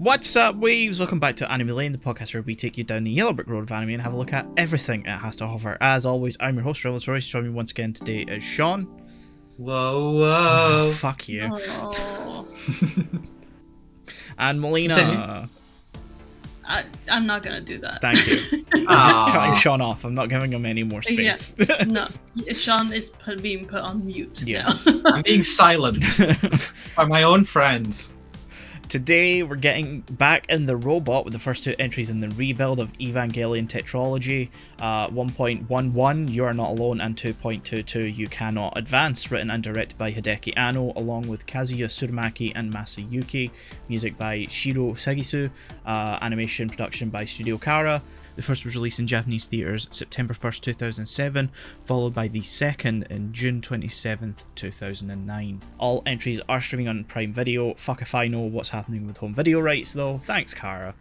What's up, waves? Welcome back to Anime Lane, the podcast where we take you down the yellow brick road of anime and have a look at everything it has to offer. As always, I'm your host, Notorious. Joining me once again today is Shaun. Whoa, whoa. Oh, fuck you. Oh. And Melina. I'm not gonna do that. Thank you. I'm just cutting Shaun off. I'm not giving him any more space. Yes. No, Shaun is being put on mute. Yes. I'm being silenced by my own friends. Today, we're getting back in the robot with the first two entries in the Rebuild of Evangelion Tetralogy. 1.11, You Are Not Alone, and 2.22, You Cannot Advance, written and directed by Hideaki Anno, along with Kazuya Tsurumaki and Masayuki. Music by Shiro Sagisu. Animation production by Studio Kara. The first was released in Japanese theatres September 1st, 2007, followed by the second in June 27th, 2009. All entries are streaming on Prime Video. Fuck if I know what's happening with home video rights though. Thanks, Kara.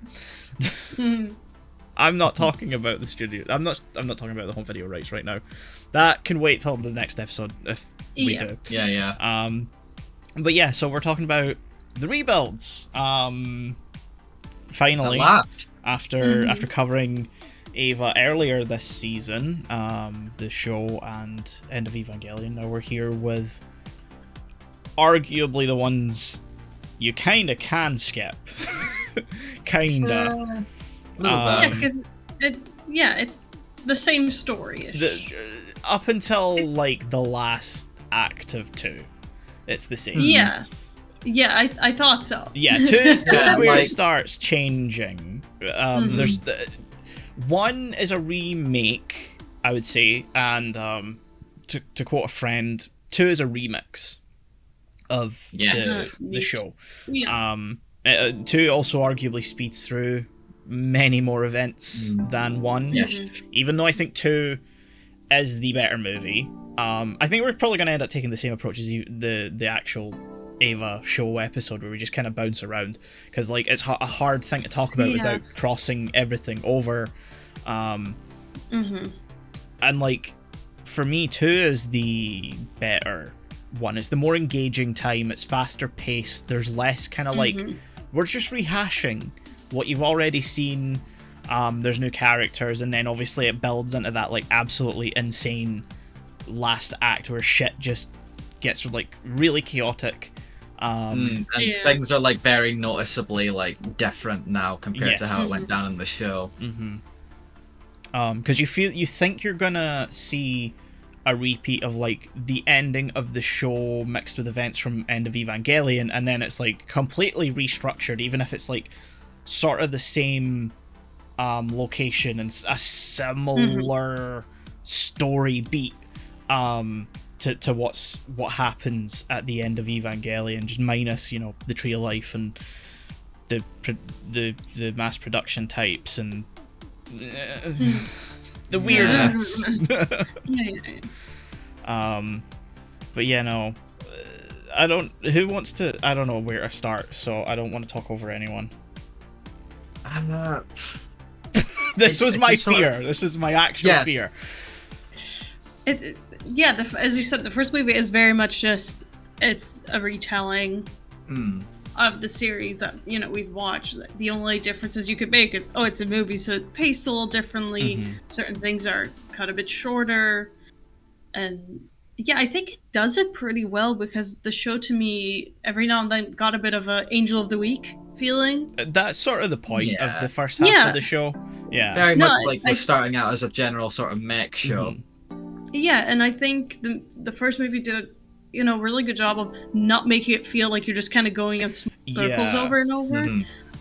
I'm not talking about the studio. I'm not talking about the home video rights right now. That can wait till the next episode if we do. Yeah. But yeah, so we're talking about the rebuilds. Finally, after covering Eva earlier this season, the show and End of Evangelion, now we're here with arguably the ones you kinda can skip. Kinda. Yeah, because it's the same story-ish. Up until like the last act of 2, it's the same. Yeah, I thought so. Yeah, 2 is where it starts changing. There's 1 is a remake, I would say, and to quote a friend, 2 is a remix of the show. Yeah. 2 also arguably speeds through many more events than 1. Yes. Even though I think 2 is the better movie. I think we're probably going to end up taking the same approach as the actual Eva show episode, where we just kind of bounce around, because like it's a hard thing to talk about without crossing everything over. And like for me, 2 is the better one. It's the more engaging time. It's faster paced. There's less kind of like we're just rehashing what you've already seen. There's new characters, and then obviously it builds into that like absolutely insane last act where shit just gets like really chaotic. Things are like very noticeably like different now compared to how it went down in the show. Because you think you're gonna see a repeat of like the ending of the show mixed with events from End of Evangelion, and then it's like completely restructured, even if it's like sort of the same location and a similar story beat to what happens at the end of Evangelion, just minus, you know, the Tree of Life and the mass production types and the weirdness. But yeah, no, I don't. Who wants to? I don't know where to start, so I don't want to talk over anyone. This was my fear. This is my actual fear. As you said, the first movie is very much just, it's a retelling of the series that, you know, we've watched. The only differences you could make is, it's a movie, so it's paced a little differently. Certain things are cut a bit shorter. And yeah, I think it does it pretty well, because the show to me, every now and then, got a bit of a Angel of the Week feeling. That's sort of the point of the first half of the show. Yeah. Very much like we're starting out as a general sort of mech show. Yeah, and I think the first movie did a really good job of not making it feel like you're just kind of going in circles over and over.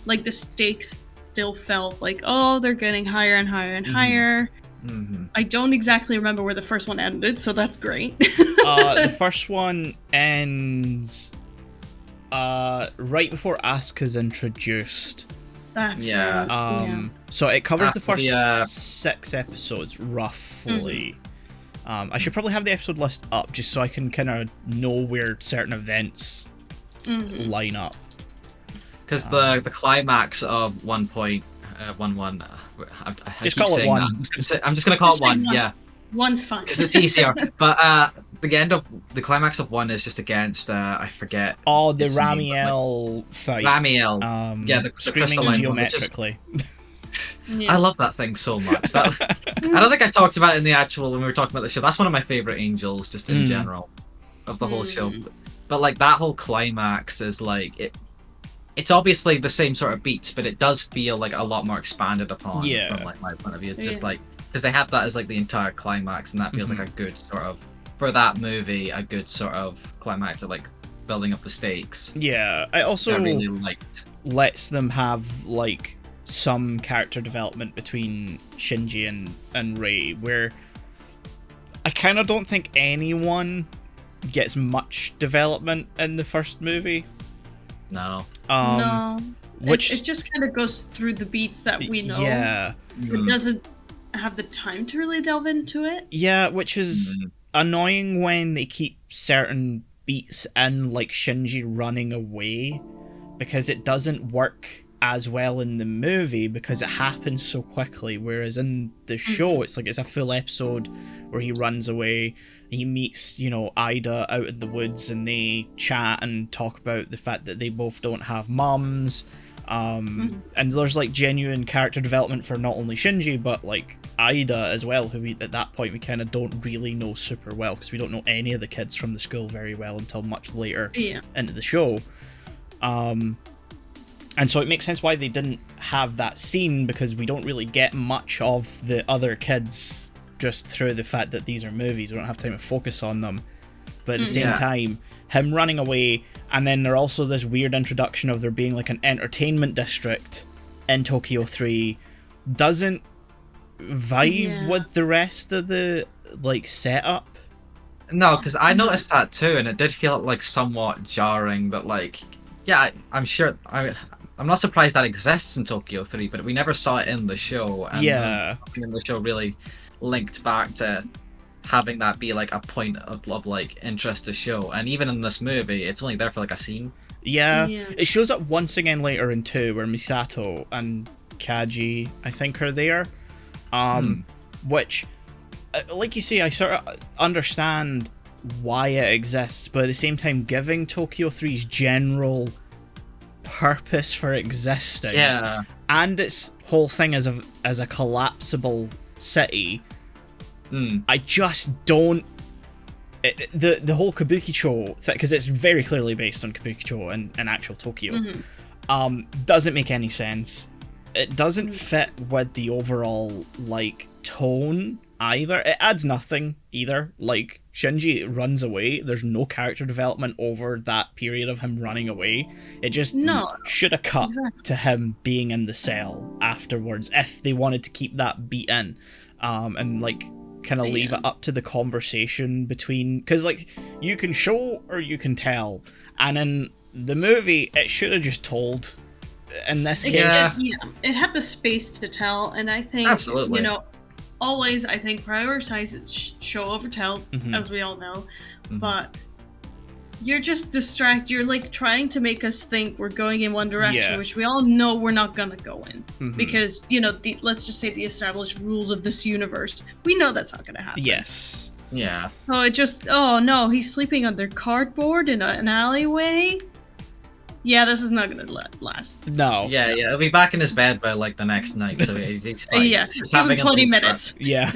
Like the stakes still felt like, they're getting higher and higher and higher. I don't exactly remember where the first one ended, so that's great. The first one ends right before Asuka's introduced. That's right. So it covers the first 6 episodes roughly. I should probably have the episode list up just so I can kind of know where certain events line up. Because the climax of 1.11, just call it 1. I'm just gonna call it 1. Yeah, One's fine. because it's easier. But the end of the climax of 1 is just against I forget. Oh, the its name, but, Ramiel fight. Ramiel. Yeah, the screaming crystalline geometrically. I love that thing so much. I don't think I talked about it in the actual when we were talking about the show. That's one of my favorite angels, just in general, of the whole show. But like that whole climax is like it's obviously the same sort of beats, but it does feel like a lot more expanded upon from like my point of view. Just like because they have that as like the entire climax, and that feels like a good sort of for that movie, a good sort of climax of like building up the stakes. Yeah, I also really liked. Lets them have like some character development between Shinji and Rei, where I kind of don't think anyone gets much development in the first movie. No. No. Which it just kind of goes through the beats that we know. Yeah. It doesn't have the time to really delve into it. Yeah, which is annoying when they keep certain beats in, like Shinji running away, because it doesn't work as well in the movie because it happens so quickly, whereas in the show it's like it's a full episode where he runs away, he meets, Ida out in the woods, and they chat and talk about the fact that they both don't have mums, and there's like genuine character development for not only Shinji but like Ida as well, who at that point we kind of don't really know super well because we don't know any of the kids from the school very well until much later into the show. And so it makes sense why they didn't have that scene, because we don't really get much of the other kids just through the fact that these are movies. We don't have time to focus on them. But at the same time, him running away, and then there also this weird introduction of there being like an entertainment district in Tokyo 3 doesn't vibe with the rest of the like setup. No, because I noticed that too, and it did feel like somewhat jarring, but like, I'm sure... I'm not surprised that exists in Tokyo 3, but we never saw it in the show. And nothing in the show really linked back to having that be like a point of like interest to show. And even in this movie, it's only there for like a scene. Yeah. It shows up once again later in 2, where Misato and Kaji, I think, are there. Which, like you say, I sort of understand why it exists, but at the same time, giving Tokyo 3's general purpose for existing, and its whole thing as a collapsible city, I just don't. The whole Kabukicho, because it's very clearly based on Kabukicho and actual Tokyo, doesn't make any sense. It doesn't fit with the overall like tone either. It adds nothing either. Like, Shinji runs away, there's no character development over that period of him running away. It just should have cut to him being in the cell afterwards if they wanted to keep that beat in, and like kind of leave it up to the conversation between, because like you can show or you can tell, and in the movie it should have just told. In this case, it had the space to tell, and I think always, I think, prioritize show over tell, as we all know, but you're just distracted. You're like trying to make us think we're going in one direction, which we all know we're not gonna go in, because let's just say the established rules of this universe, we know that's not gonna happen. Yes. Yeah. So it just, oh no, he's sleeping under cardboard in an alleyway. Yeah, this is not gonna last. No. Yeah, he'll be back in his bed by like the next night, so he's fine. He's just give him 20 minutes. Yeah.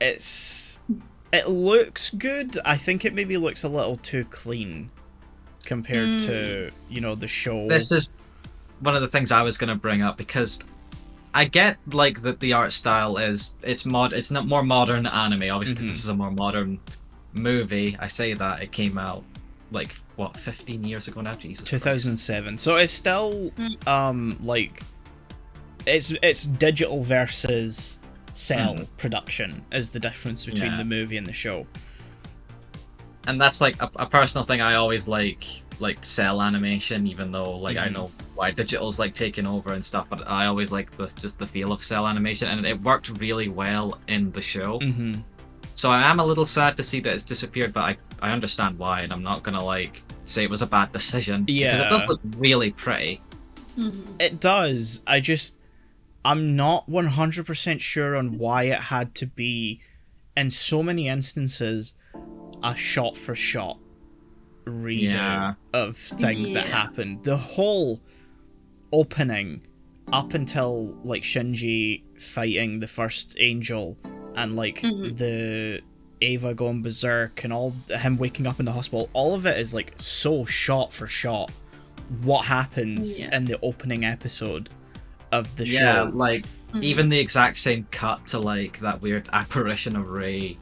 It looks good. I think it maybe looks a little too clean compared to the show. This is one of the things I was gonna bring up, because I get like that the art style it's not more modern anime, obviously, because this is a more modern movie. I say that it came out like 15 years ago now. Jesus 2007 Christ. So it's still like it's digital versus cell production is the difference between the movie and the show. And that's like a personal thing. I always like cell animation, even though like I know why digital's like taking over and stuff, but I always like just the feel of cell animation, and it worked really well in the show. So I am a little sad to see that it's disappeared, but I understand why, and I'm not gonna like say it was a bad decision. Yeah, because it does look really pretty. It does. I'm not 100% sure on why it had to be, in so many instances, a shot-for-shot redo of things that happened. The whole opening, up until like Shinji fighting the first angel, and like the Ava going berserk, and all him waking up in the hospital, all of it is like so shot for shot what happens in the opening episode of the show. Yeah, like even the exact same cut to like that weird apparition of Rei,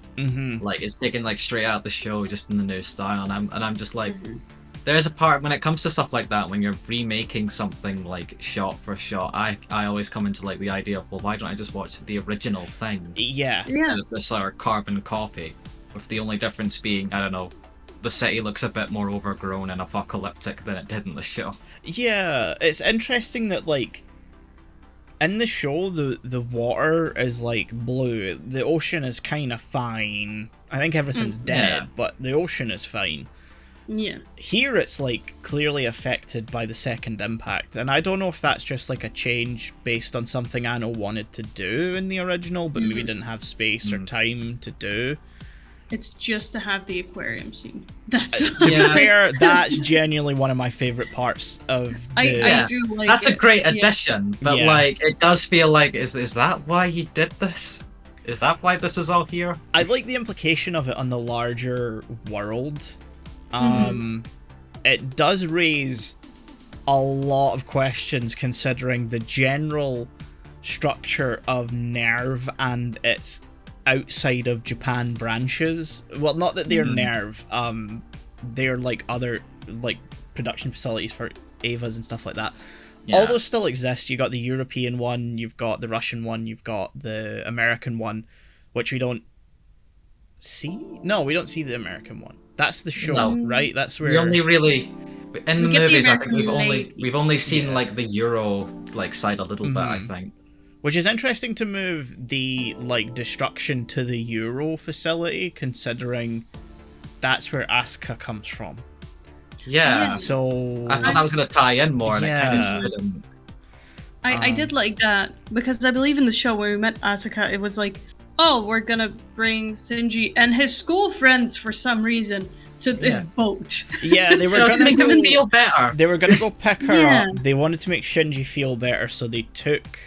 like it's taken like straight out of the show, just in the new style, and I'm just like, there's a part when it comes to stuff like that, when you're remaking something like shot for shot, I always come into like the idea of, well, why don't I just watch the original thing? Instead of this sort of carbon copy, with the only difference being, I don't know, the city looks a bit more overgrown and apocalyptic than it did in the show. Yeah, it's interesting that like in the show the water is like blue, the ocean is kind of fine. I think everything's dead, but the ocean is fine. Yeah. Here it's like clearly affected by the second impact, and I don't know if that's just like a change based on something Anno wanted to do in the original, but maybe didn't have space or time to do. It's just to have the aquarium scene. That's to be fair, that's genuinely one of my favorite parts of the... I do like that's it. a great addition, but like it does feel like, is that why you did this? Is that why this is all here? I like the implication of it on the larger world. It does raise a lot of questions considering the general structure of NERV and its outside of Japan branches. Well, not that they're NERV, they're like other like production facilities for Avas and stuff like that. All those still exist. You got the European one, you've got the Russian one, you've got the American one, which we don't see. No, we don't see the American one. That's the show, right? That's where we only really in the movies. I think American we've only seen like the Euro like side a little bit. I think. Which is interesting to move the like destruction to the Euro facility, considering that's where Asuka comes from. Yeah. So I thought that was going to tie in more, and it kind of didn't. I did like that, because I believe in the show when we met Asuka, it was like, oh, we're gonna bring Shinji and his school friends for some reason to this boat. Yeah, they were to gonna make him feel better. They were gonna go pick her up. They wanted to make Shinji feel better, so they took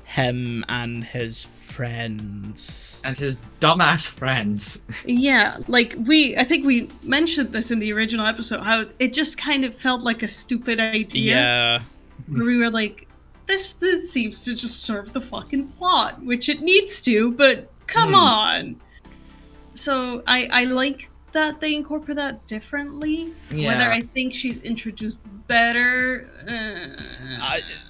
him and his friends. And his dumbass friends. Yeah, like I think we mentioned this in the original episode, how it just kind of felt like a stupid idea. Yeah. Where we were like, this seems to just serve the fucking plot, which it needs to, but come on. So I like that they incorporate that differently. Whether I think she's introduced better,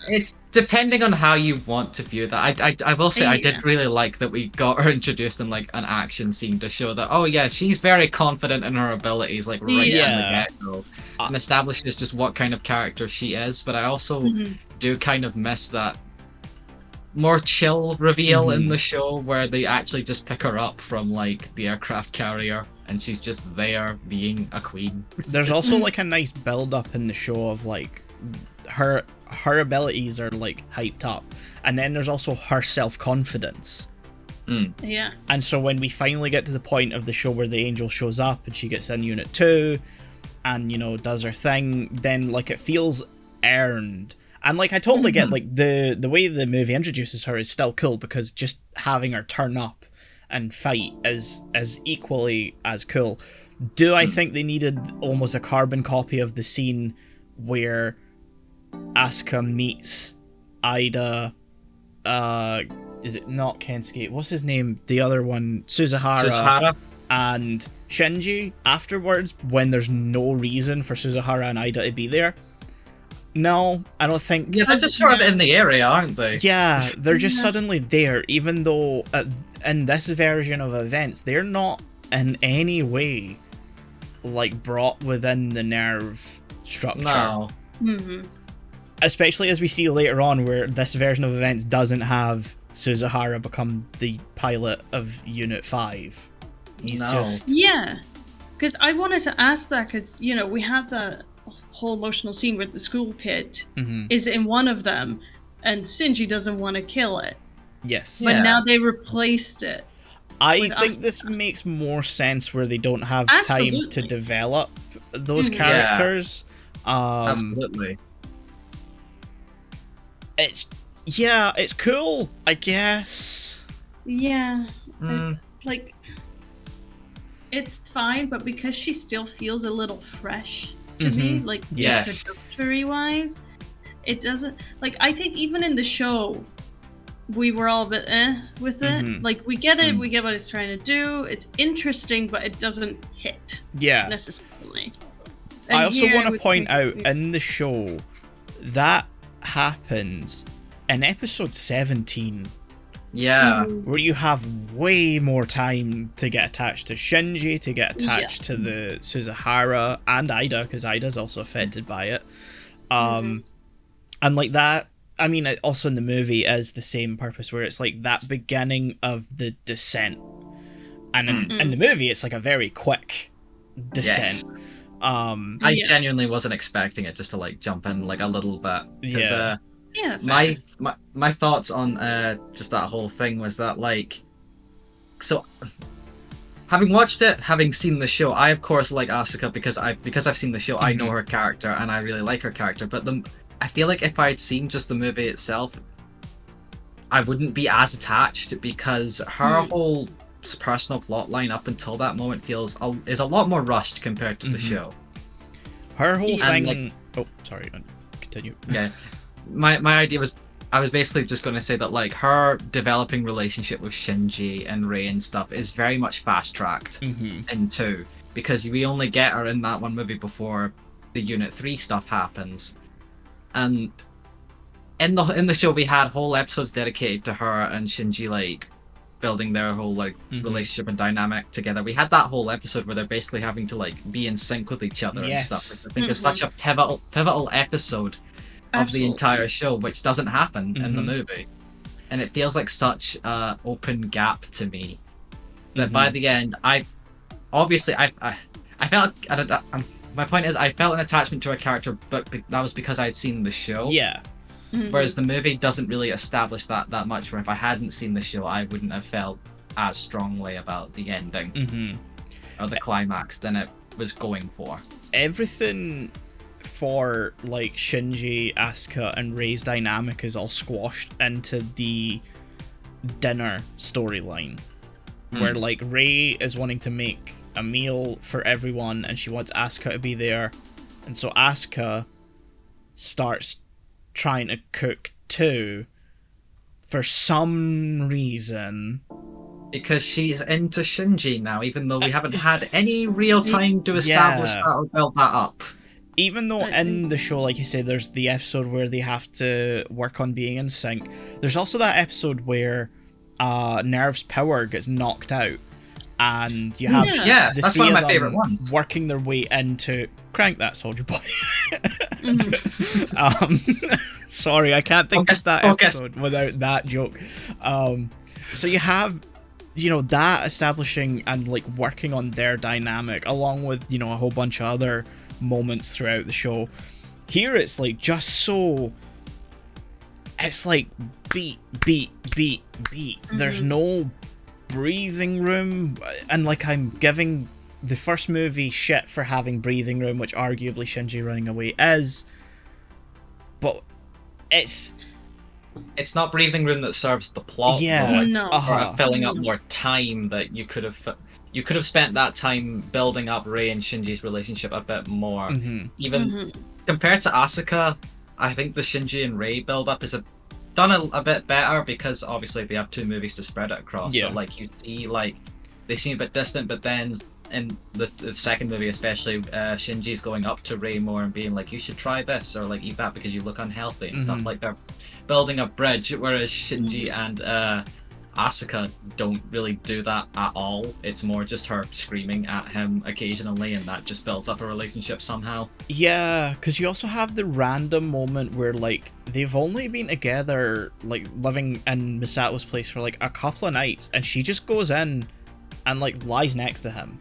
it's depending on how you want to view that. I will say I did really like that we got her introduced in like an action scene to show that, oh yeah, she's very confident in her abilities, like right from the get-go, and establishes just what kind of character she is. But I also do kind of miss that more chill reveal in the show, where they actually just pick her up from like the aircraft carrier and she's just there being a queen. There's also like a nice build up in the show of like her abilities are like hyped up, and then there's also her self-confidence. Yeah. And so when we finally get to the point of the show where the angel shows up and she gets in Unit 2 and, you know, does her thing, then like it feels earned. And like I totally get like the way the movie introduces her is still cool, because just having her turn up and fight is equally as cool. Do I think they needed almost a carbon copy of the scene where Asuka meets Ida, is it not Kensuke? What's his name? The other one, Suzuhara. And Shinji afterwards, when there's no reason for Suzuhara and Ida to be there? No, I don't think... Yeah, they're just sort of in the area, aren't they? Yeah, they're just suddenly there, even though in this version of events, they're not in any way like brought within the NERV structure. No. Especially as we see later on, where this version of events doesn't have Suzuhara become the pilot of Unit 5. He's just... Yeah, because I wanted to ask that, because, you know, we have the whole emotional scene with the school kid is in one of them, and Shinji doesn't want to kill it. Yes. But now they replaced it. I think this makes more sense where they don't have time to develop those characters. Absolutely. It's cool, I guess. Yeah. Like, it's fine, but because she still feels a little fresh to me, like, introductory-wise, it doesn't... Like, I think even in the show, we were all a bit with it. Like, we get it, we get what it's trying to do, it's interesting, but it doesn't hit necessarily. And I also want to point out, in the show, that happens in episode 17. Yeah. Where you have way more time to get attached to Shinji, to get attached to the Suzuhara and Ida, because Ida's also affected by it. And like that, I mean, it also in the movie is the same purpose, where it's like that beginning of the descent. And in the movie, it's like a very quick descent. Yes. I genuinely wasn't expecting it just to like jump in like a little bit. My thoughts on just that whole thing was that, like, so having watched it, having seen the show, I of course like Asuka because I've seen the show. I know her character and I really like her character, but I feel like if I'd seen just the movie itself, I wouldn't be as attached, because her whole personal plot line up until that moment is a lot more rushed compared to the show. Her whole thing... sorry, continue. Yeah. My idea was, I was basically just going to say that, like, her developing relationship with Shinji and Rei and stuff is very much fast-tracked in 2, because we only get her in that one movie before the Unit 3 stuff happens. And in the show, we had whole episodes dedicated to her and Shinji, like, building their whole, like, relationship and dynamic together. We had that whole episode where they're basically having to, like, be in sync with each other and stuff, which I think is such a pivotal episode of the entire show, which doesn't happen in the movie. And it feels like such an open gap to me that by the end, I felt... my point is, I felt an attachment to a character, but that was because I had seen the show. Yeah. Whereas the movie doesn't really establish that much, where if I hadn't seen the show, I wouldn't have felt as strongly about the ending or the climax than it was going for. Everything for, like, Shinji, Asuka, and Rei's dynamic is all squashed into the dinner storyline, where, like, Rei is wanting to make a meal for everyone, and she wants Asuka to be there, and so Asuka starts trying to cook too, for some reason. Because she's into Shinji now, even though we haven't had any real time to establish that or build that up. Even though in the show, like you say, there's the episode where they have to work on being in sync, there's also that episode where Nerve's power gets knocked out, and you have the that's three one of of my them favorite ones, working their way into crank that soldier boy. Sorry, I can't think of that episode without that joke. So you have, you know, that establishing and, like, working on their dynamic, along with, you know, a whole bunch of other moments throughout the show. Here it's like just so, it's like beat. There's no breathing room, and, like, I'm giving the first movie shit for having breathing room, which arguably Shinji running away is, but it's not breathing room that serves the plot. Or filling up more time that you could have spent that time building up Rei and Shinji's relationship a bit more. Even compared to Asuka, I think the Shinji and Rei build up is done a bit better, because obviously they have 2 movies to spread it across. But, like, you see, like, they seem a bit distant, but then in the second movie especially, Shinji's going up to Rei more and being like, you should try this, or, like, eat that because you look unhealthy and stuff. Like, they're building a bridge, whereas Shinji and Asuka don't really do that at all. It's more just her screaming at him occasionally, and that just builds up a relationship somehow. Yeah, because you also have the random moment where, like, they've only been together, like, living in Misato's place for, like, a couple of nights, and she just goes in and, like, lies next to him.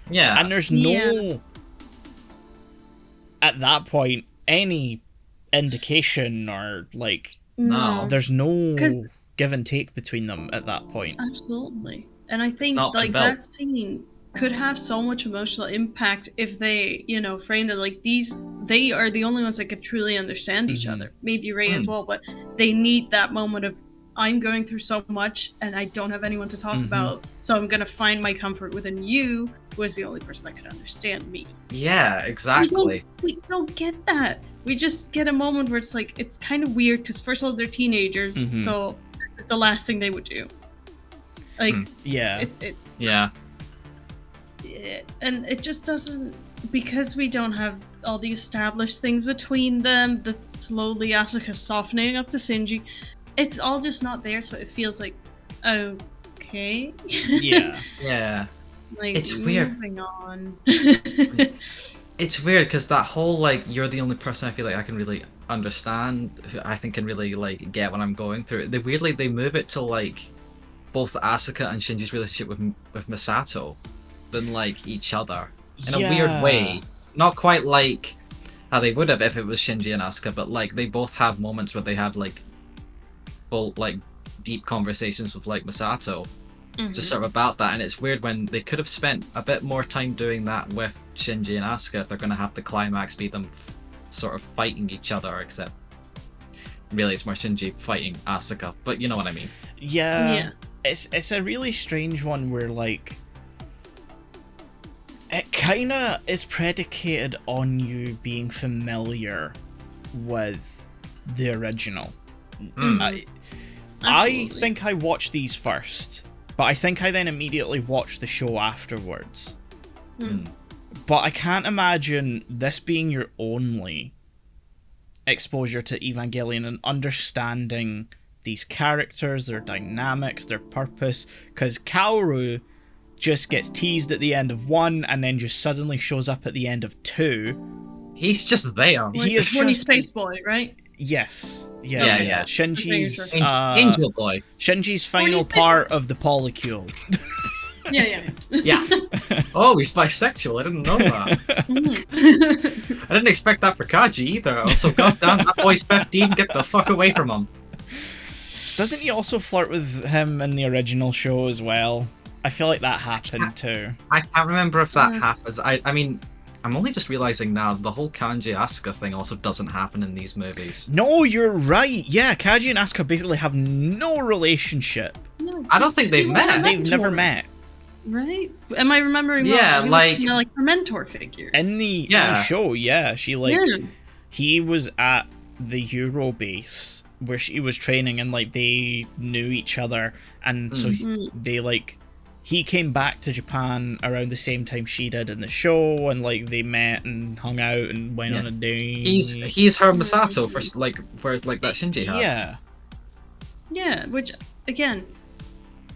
Yeah. And there's no, at that point, any indication or, like, No. There's no 'Cause- give and take between them at that point. Absolutely. And I think not like been built. that scene could have so much emotional impact if they, framed it like they are the only ones that could truly understand each other. Maybe Ray as well, but they need that moment of I'm going through so much and I don't have anyone to talk about, so I'm gonna find my comfort within you, who is the only person that could understand me. Yeah, exactly. We don't get that. We just get a moment where it's like it's kind of weird because first of all they're teenagers, so this is the last thing they would do. Like Yeah. Yeah. And it just doesn't, because we don't have all the established things between them, the slowly Asuka softening up to Shinji, it's all just not there, so it feels like okay. Yeah. Yeah. Like, It's weird. Moving on. It's weird because that whole like you're the only person I feel like I can really understand, who I think can really like get what I'm going through. They weirdly they move it to like both Asuka and Shinji's relationship with Misato than like each other in a weird way. Not quite like how they would have if it was Shinji and Asuka, but like they both have moments where they have like full like deep conversations with like Misato. Just sort of about that, and it's weird when they could have spent a bit more time doing that with Shinji and Asuka if they're going to have the climax be them sort of fighting each other, except really it's more Shinji fighting Asuka, but you know what I mean. Yeah. It's a really strange one where like it kind of is predicated on you being familiar with the original. I think I watched these first, but I think I then immediately watched the show afterwards. But I can't imagine this being your only exposure to Evangelion and understanding these characters, their dynamics, their purpose, because Kaoru just gets teased at the end of 1 and then just suddenly shows up at the end of 2. He's just there. He is horny space boy, right? Yes. Yeah. Shinji's Angel Boy. Shinji's final part of the polycule. Yeah. Oh, he's bisexual. I didn't know that. I didn't expect that for Kaji either. Also, goddamn, that boy's 15. Get the fuck away from him. Doesn't he also flirt with him in the original show as well? I feel like that happened too. I can't remember if that happens. I mean, I'm only just realizing now the whole Kanji Asuka thing also doesn't happen in these movies. No, you're right. Yeah, Kaji and Asuka basically have no relationship. No, I don't think they've met. They've never met. Right? Am I remembering? Yeah, well? like her mentor figure in the show. Yeah, she he was at the Euro base where she was training, and like they knew each other, and so he came back to Japan around the same time she did in the show, and like they met and hung out and went on a date. He's her Misato for like that Shinji had. Yeah, which again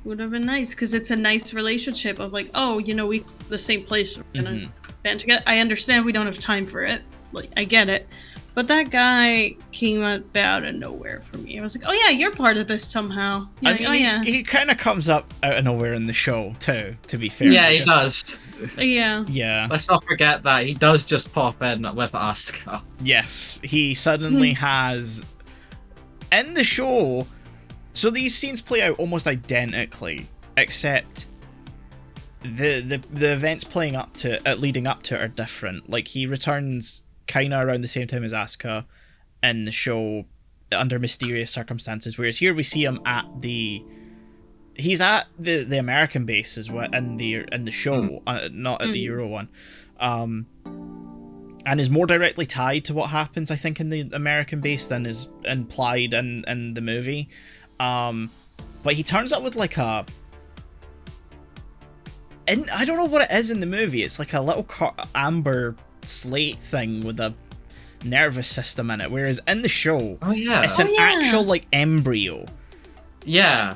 would have been nice because it's a nice relationship of like, we the same place, we're gonna band together. I understand we don't have time for it, like I get it, but that guy came out of nowhere for me. I was like, oh yeah, you're part of this somehow. He kind of comes up out of nowhere in the show too, to be fair. Yeah, he does. Yeah. Let's not forget that he does just pop in with Asuka. Yes, he suddenly has in the show. So these scenes play out almost identically, except the events leading up to it are different. Like he returns kind of around the same time as Asuka in the show under mysterious circumstances, whereas here we see him at the American base as well in the show, not at the Euro one, and is more directly tied to what happens, I think, in the American base than is implied in the movie. But he turns up with like I don't know what it is in the movie. It's like a little amber slate thing with a nervous system in it, whereas in the show, it's an actual like embryo. Yeah,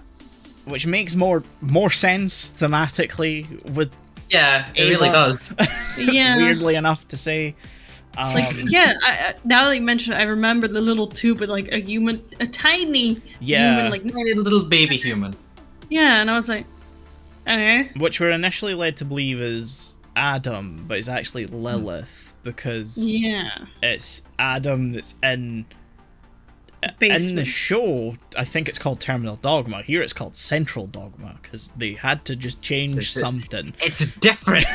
which makes more sense thematically with. Yeah, it really does. Weirdly enough to say. Now that you mention it, I remember the little tube with like a tiny human, like tiny little baby human. Yeah, and I was like, okay. Which we're initially led to believe is Adam, but it's actually Lilith because it's Adam that's in basement. In the show, I think it's called Terminal Dogma. Here it's called Central Dogma, because they had to just change something. It's different.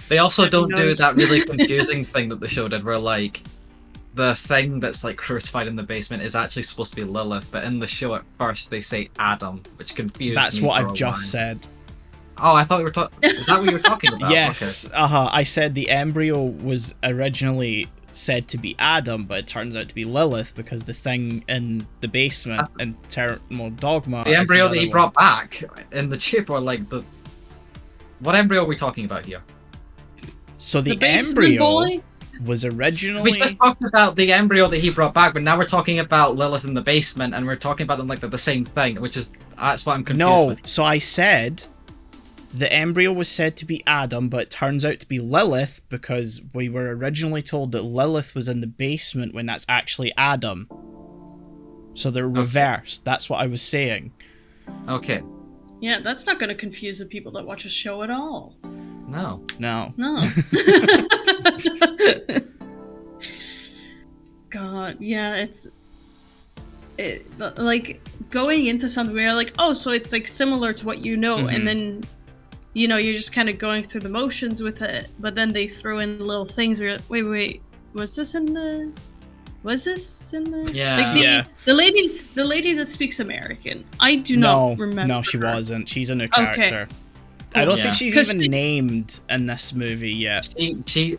They also don't do that really confusing thing that the show did, where like the thing that's like crucified in the basement is actually supposed to be Lilith, but in the show at first they say Adam, which confused me. That's what I've just said. Oh, I thought we were talking. Is that what you were talking about? Yes. Okay. I said the embryo was originally said to be Adam, but it turns out to be Lilith because the thing in the basement in Terminal Dogma. The embryo that he brought back in the chip, or like the. What embryo are we talking about here? So the embryo was originally. We just talked about the embryo that he brought back, but now we're talking about Lilith in the basement, and we're talking about them like they're the same thing, which is that's what I'm confused with. So I said the embryo was said to be Adam, but it turns out to be Lilith because we were originally told that Lilith was in the basement when that's actually Adam. So they're reversed. That's what I was saying. Okay. Yeah, that's not going to confuse the people that watch a show at all. No. God, yeah, like going into something where you're like, oh, so it's like similar to what you know, and then you're just kind of going through the motions with it, but then they throw in little things where you're like, wait, was this in the Yeah. like the lady that speaks American? I do not remember. No, she wasn't. She's a new character. Okay. I don't think she's even named in this movie yet.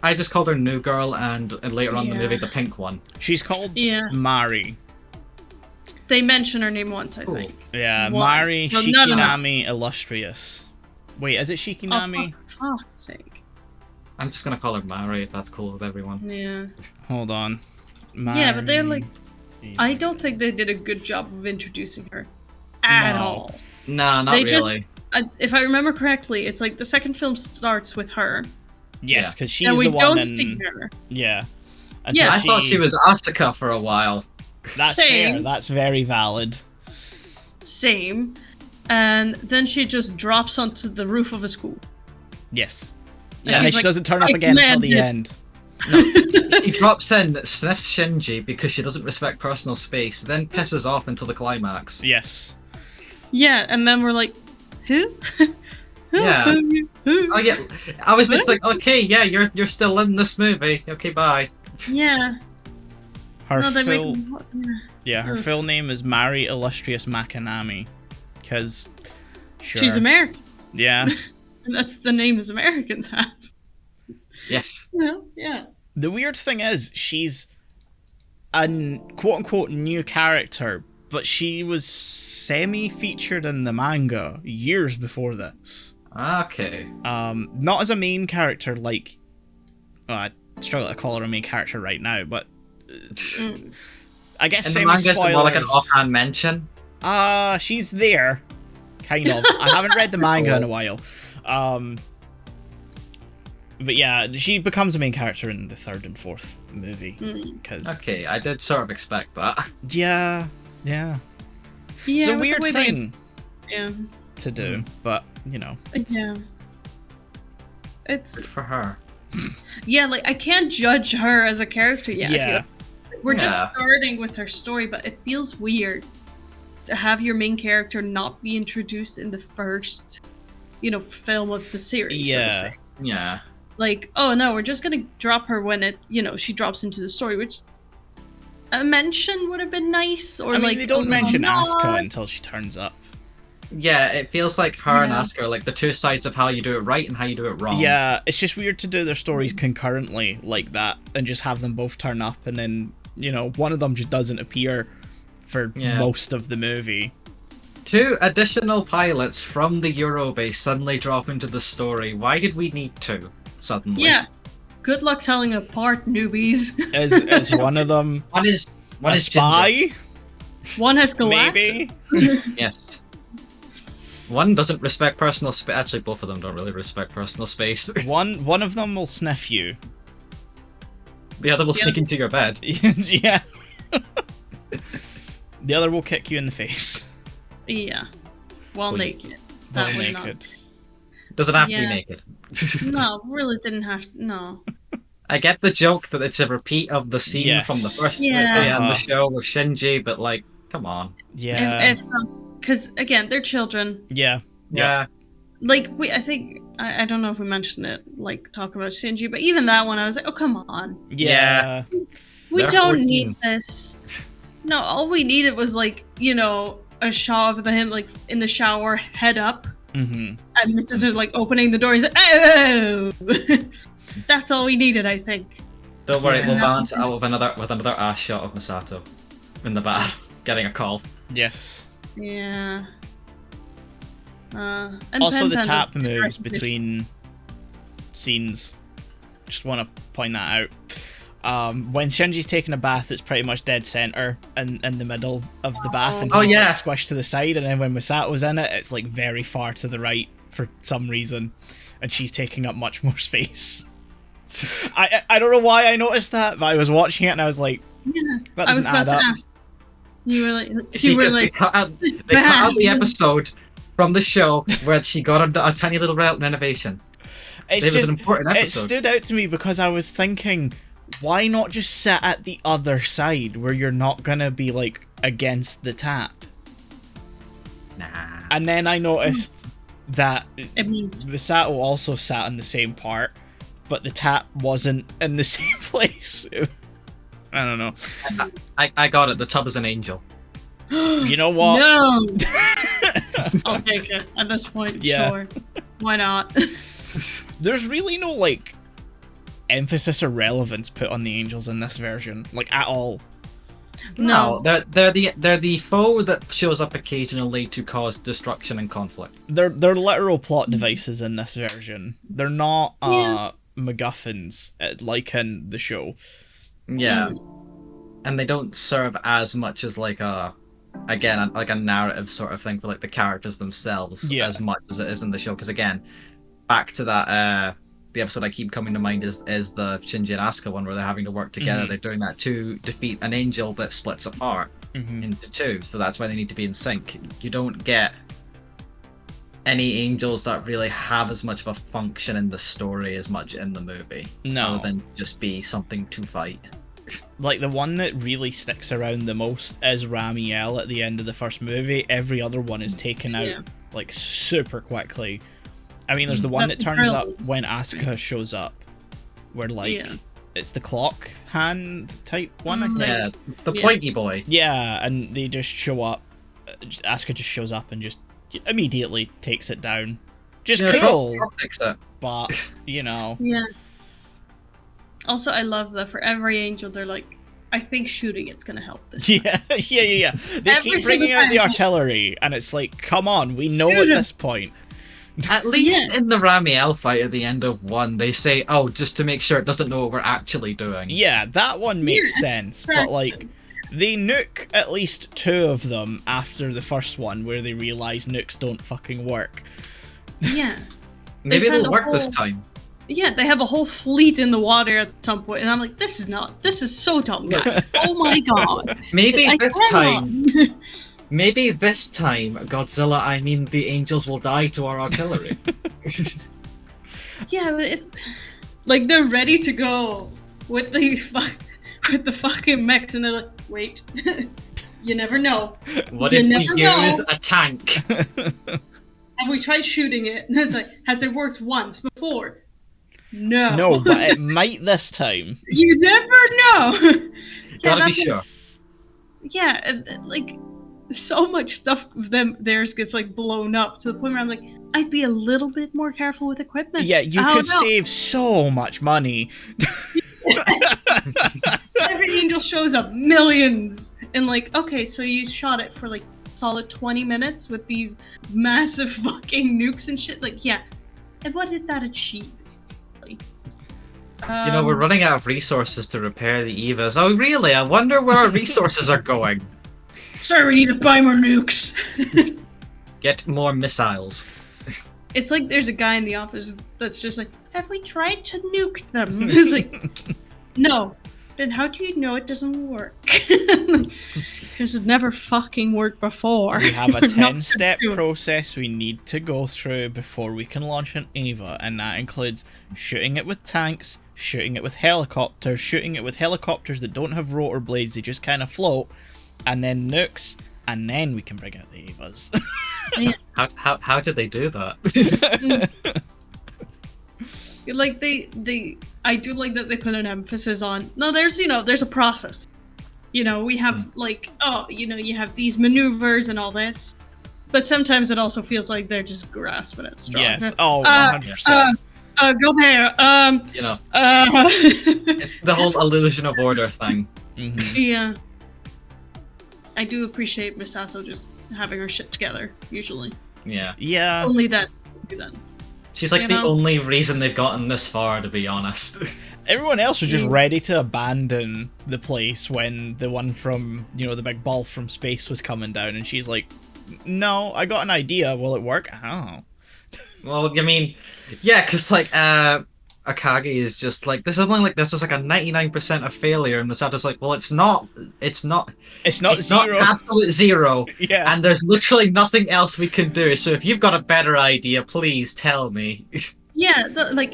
I just called her New Girl, and later on in the movie, the pink one. She's called Mari. They mention her name once, I think. Yeah, Mari Shikinami Illustrious. Wait, is it Shikinami? Oh, for fuck's sake. I'm just gonna call her Mari if that's cool with everyone. Yeah. Hold on. Mari. Yeah, but they're like, I don't think they did a good job of introducing her at all. Nah, not really. If I remember correctly, it's like the second film starts with her. Yes, because she's and the one. we don't see her. Yeah. Yeah, I thought she was Asuka for a while. That's fair. That's very valid. Same. And then she just drops onto the roof of a school. Yes. Yeah. And she doesn't turn up again until the end. No, she drops in, sniffs Shinji because she doesn't respect personal space, then pisses off until the climax. Yes. Yeah, and then we're like, who? Yeah. Who? Oh yeah. I was just like, okay, yeah, you're still in this movie. Okay, bye. Yeah. Her full name is Mari Illustrious Makanami. Because she's American. Yeah. And that's the name as Americans have. Yes. Yeah. The weird thing is, she's a quote-unquote new character, but she was semi-featured in the manga years before this. Okay. Not as a main character, like... Well, I struggle to call her a main character right now, but... I guess in the manga, it's more like an offhand mention. She's there. Kind of. I haven't read the manga in a while. But yeah, she becomes a main character in the third and fourth movie. Okay, I did sort of expect that. Yeah. It's a weird thing to do, but, Yeah. It's... Good for her. Yeah, like, I can't judge her as a character yet. Yeah. We're just starting with her story, but it feels weird to have your main character not be introduced in the first, film of the series. Yeah. So to say. Yeah. Like, oh no, we're just gonna drop her when she drops into the story, which a mention would have been nice. Or they don't mention Asuka until she turns up. Yeah, it feels like her and Asuka are like the two sides of how you do it right and how you do it wrong. Yeah, it's just weird to do their stories concurrently like that and just have them both turn up and then, one of them just doesn't appear for most of the movie. 2 additional pilots from the Eurobase suddenly drop into the story. Why did we need 2 suddenly? Yeah. Good luck telling apart, newbies. Is one of them one is spy? Ginger. One has glasses. Maybe? Yes. One doesn't respect personal space. Actually, both of them don't really respect personal space. One of them will sniff you. The other will sneak into your bed. Yeah. The other will kick you in the face. Yeah. While naked. Naked. Doesn't have to be naked. No, really didn't have to. No. I get the joke that it's a repeat of the scene from the first movie and the show with Shinji, but like, come on. Yeah. Because again, they're children. Yeah. Like I don't know if we mentioned it, like talk about Shinji, but even that one, I was like, oh come on. Yeah. We don't need this. No, all we needed was like, you know, a shot of him like in the shower, head up, and Mrs. like opening the door. He's like, oh. That's all we needed, I think. Don't worry, we'll balance it out with another ass shot of Misato in the bath, getting a call. Yes. Yeah. And also, the tap moves between scenes. Just want to point that out. When Shinji's taking a bath, it's pretty much dead center in the middle of the bath, and he's like squished to the side. And then when Misato's in it, it's like very far to the right for some reason, and she's taking up much more space. I don't know why I noticed that, but I was watching it and I was like, that doesn't add up. Ask. They cut out the episode from the show where she got a tiny little renovation. It was an important episode. It stood out to me because I was thinking, why not just sit at the other side where you're not gonna be like against the tap? Nah. And then I noticed that Misato also sat in the same part, but the tap wasn't in the same place. I don't know. I got it. The tub is an angel. You know what? No! I'll take it at this point. Yeah. Sure. Why not? There's really no, like, emphasis or relevance put on the angels in this version. Like, at all. No, they're the foe that shows up occasionally to cause destruction and conflict. They're literal plot devices in this version. They're not MacGuffins like in the show. Yeah, and they don't serve as much as like a narrative sort of thing for like the characters themselves as much as it is in the show. Because again, back to that the episode I keep coming to mind is the Shinji and Asuka one where they're having to work together. They're doing that to defeat an angel that splits apart into two. So that's why they need to be in sync. You don't get any angels that really have as much of a function in the story as much in the movie. No. Other than just be something to fight. Like, the one that really sticks around the most is Ramiel at the end of the first movie. Every other one is taken out, like, super quickly. I mean, there's the one that turns up when Asuka shows up, where, like, it's the clock hand type one, I think. Yeah, the pointy boy. Yeah, and they just show up. Asuka just shows up and just immediately takes it down. Just cool. But, you know. Yeah. Also, I love that for every angel, they're like, I think shooting it's gonna help this. Yeah. They keep bringing out the artillery, and it's like, come on, we know at this point. At least in the Ramiel fight at the end of 1, they say, oh, just to make sure it doesn't know what we're actually doing. Yeah, that one makes sense, but like, they nuke at least 2 of them after the first one, where they realise nukes don't fucking work. Yeah. Maybe it'll work this time. Yeah, they have a whole fleet in the water at some point, and I'm like, this is so dumb, guys. Oh my god. Maybe this time, Godzilla, I mean the angels will die to our artillery. Yeah, but it's like they're ready to go with the fucking mechs, and they're like, wait, you never know. What if we use a tank? Have we tried shooting it? And it's like, has it worked once before? No. No, but it might this time. You never know. Gotta be sure. Yeah, like, so much stuff of theirs gets like blown up to the point where I'm like, I'd be a little bit more careful with equipment. Yeah, you could save so much money. Every angel shows up, millions, and like, okay, so you shot it for like solid 20 minutes with these massive fucking nukes and shit. Like, yeah, and what did that achieve? You know, we're running out of resources to repair the Evas. Oh, really? I wonder where our resources are going. Sir, we need to buy more nukes. Get more missiles. It's like there's a guy in the office that's just like, have we tried to nuke them? It's like, no. Then how do you know it doesn't work? Because it never fucking worked before. We have a 10-step process we need to go through before we can launch an Eva, and that includes shooting it with tanks, shooting it with helicopters, shooting it with helicopters that don't have rotor blades, they just kind of float, and then nukes, and then we can bring out the Evas. How did they do that? Like I do like that they put an emphasis on, no, there's a process. We have you have these maneuvers and all this, but sometimes it also feels like they're just grasping at straws. Yes, 100%. Go there. It's the whole illusion of order thing. Mm-hmm. Yeah. I do appreciate Miss Sasso just having her shit together, usually. Yeah. Yeah. Only that. She's like the only reason they've gotten this far, to be honest. Everyone else was just ready to abandon the place when the one from, the big ball from space was coming down, and she's like, no, I got an idea. Will it work? Oh. Well, I mean, yeah, because Akagi is just like, this is just like a 99% of failure, and Misato's like, well, it's not zero. Absolute zero. Yeah. And there's literally nothing else we can do, so if you've got a better idea, please tell me. Yeah,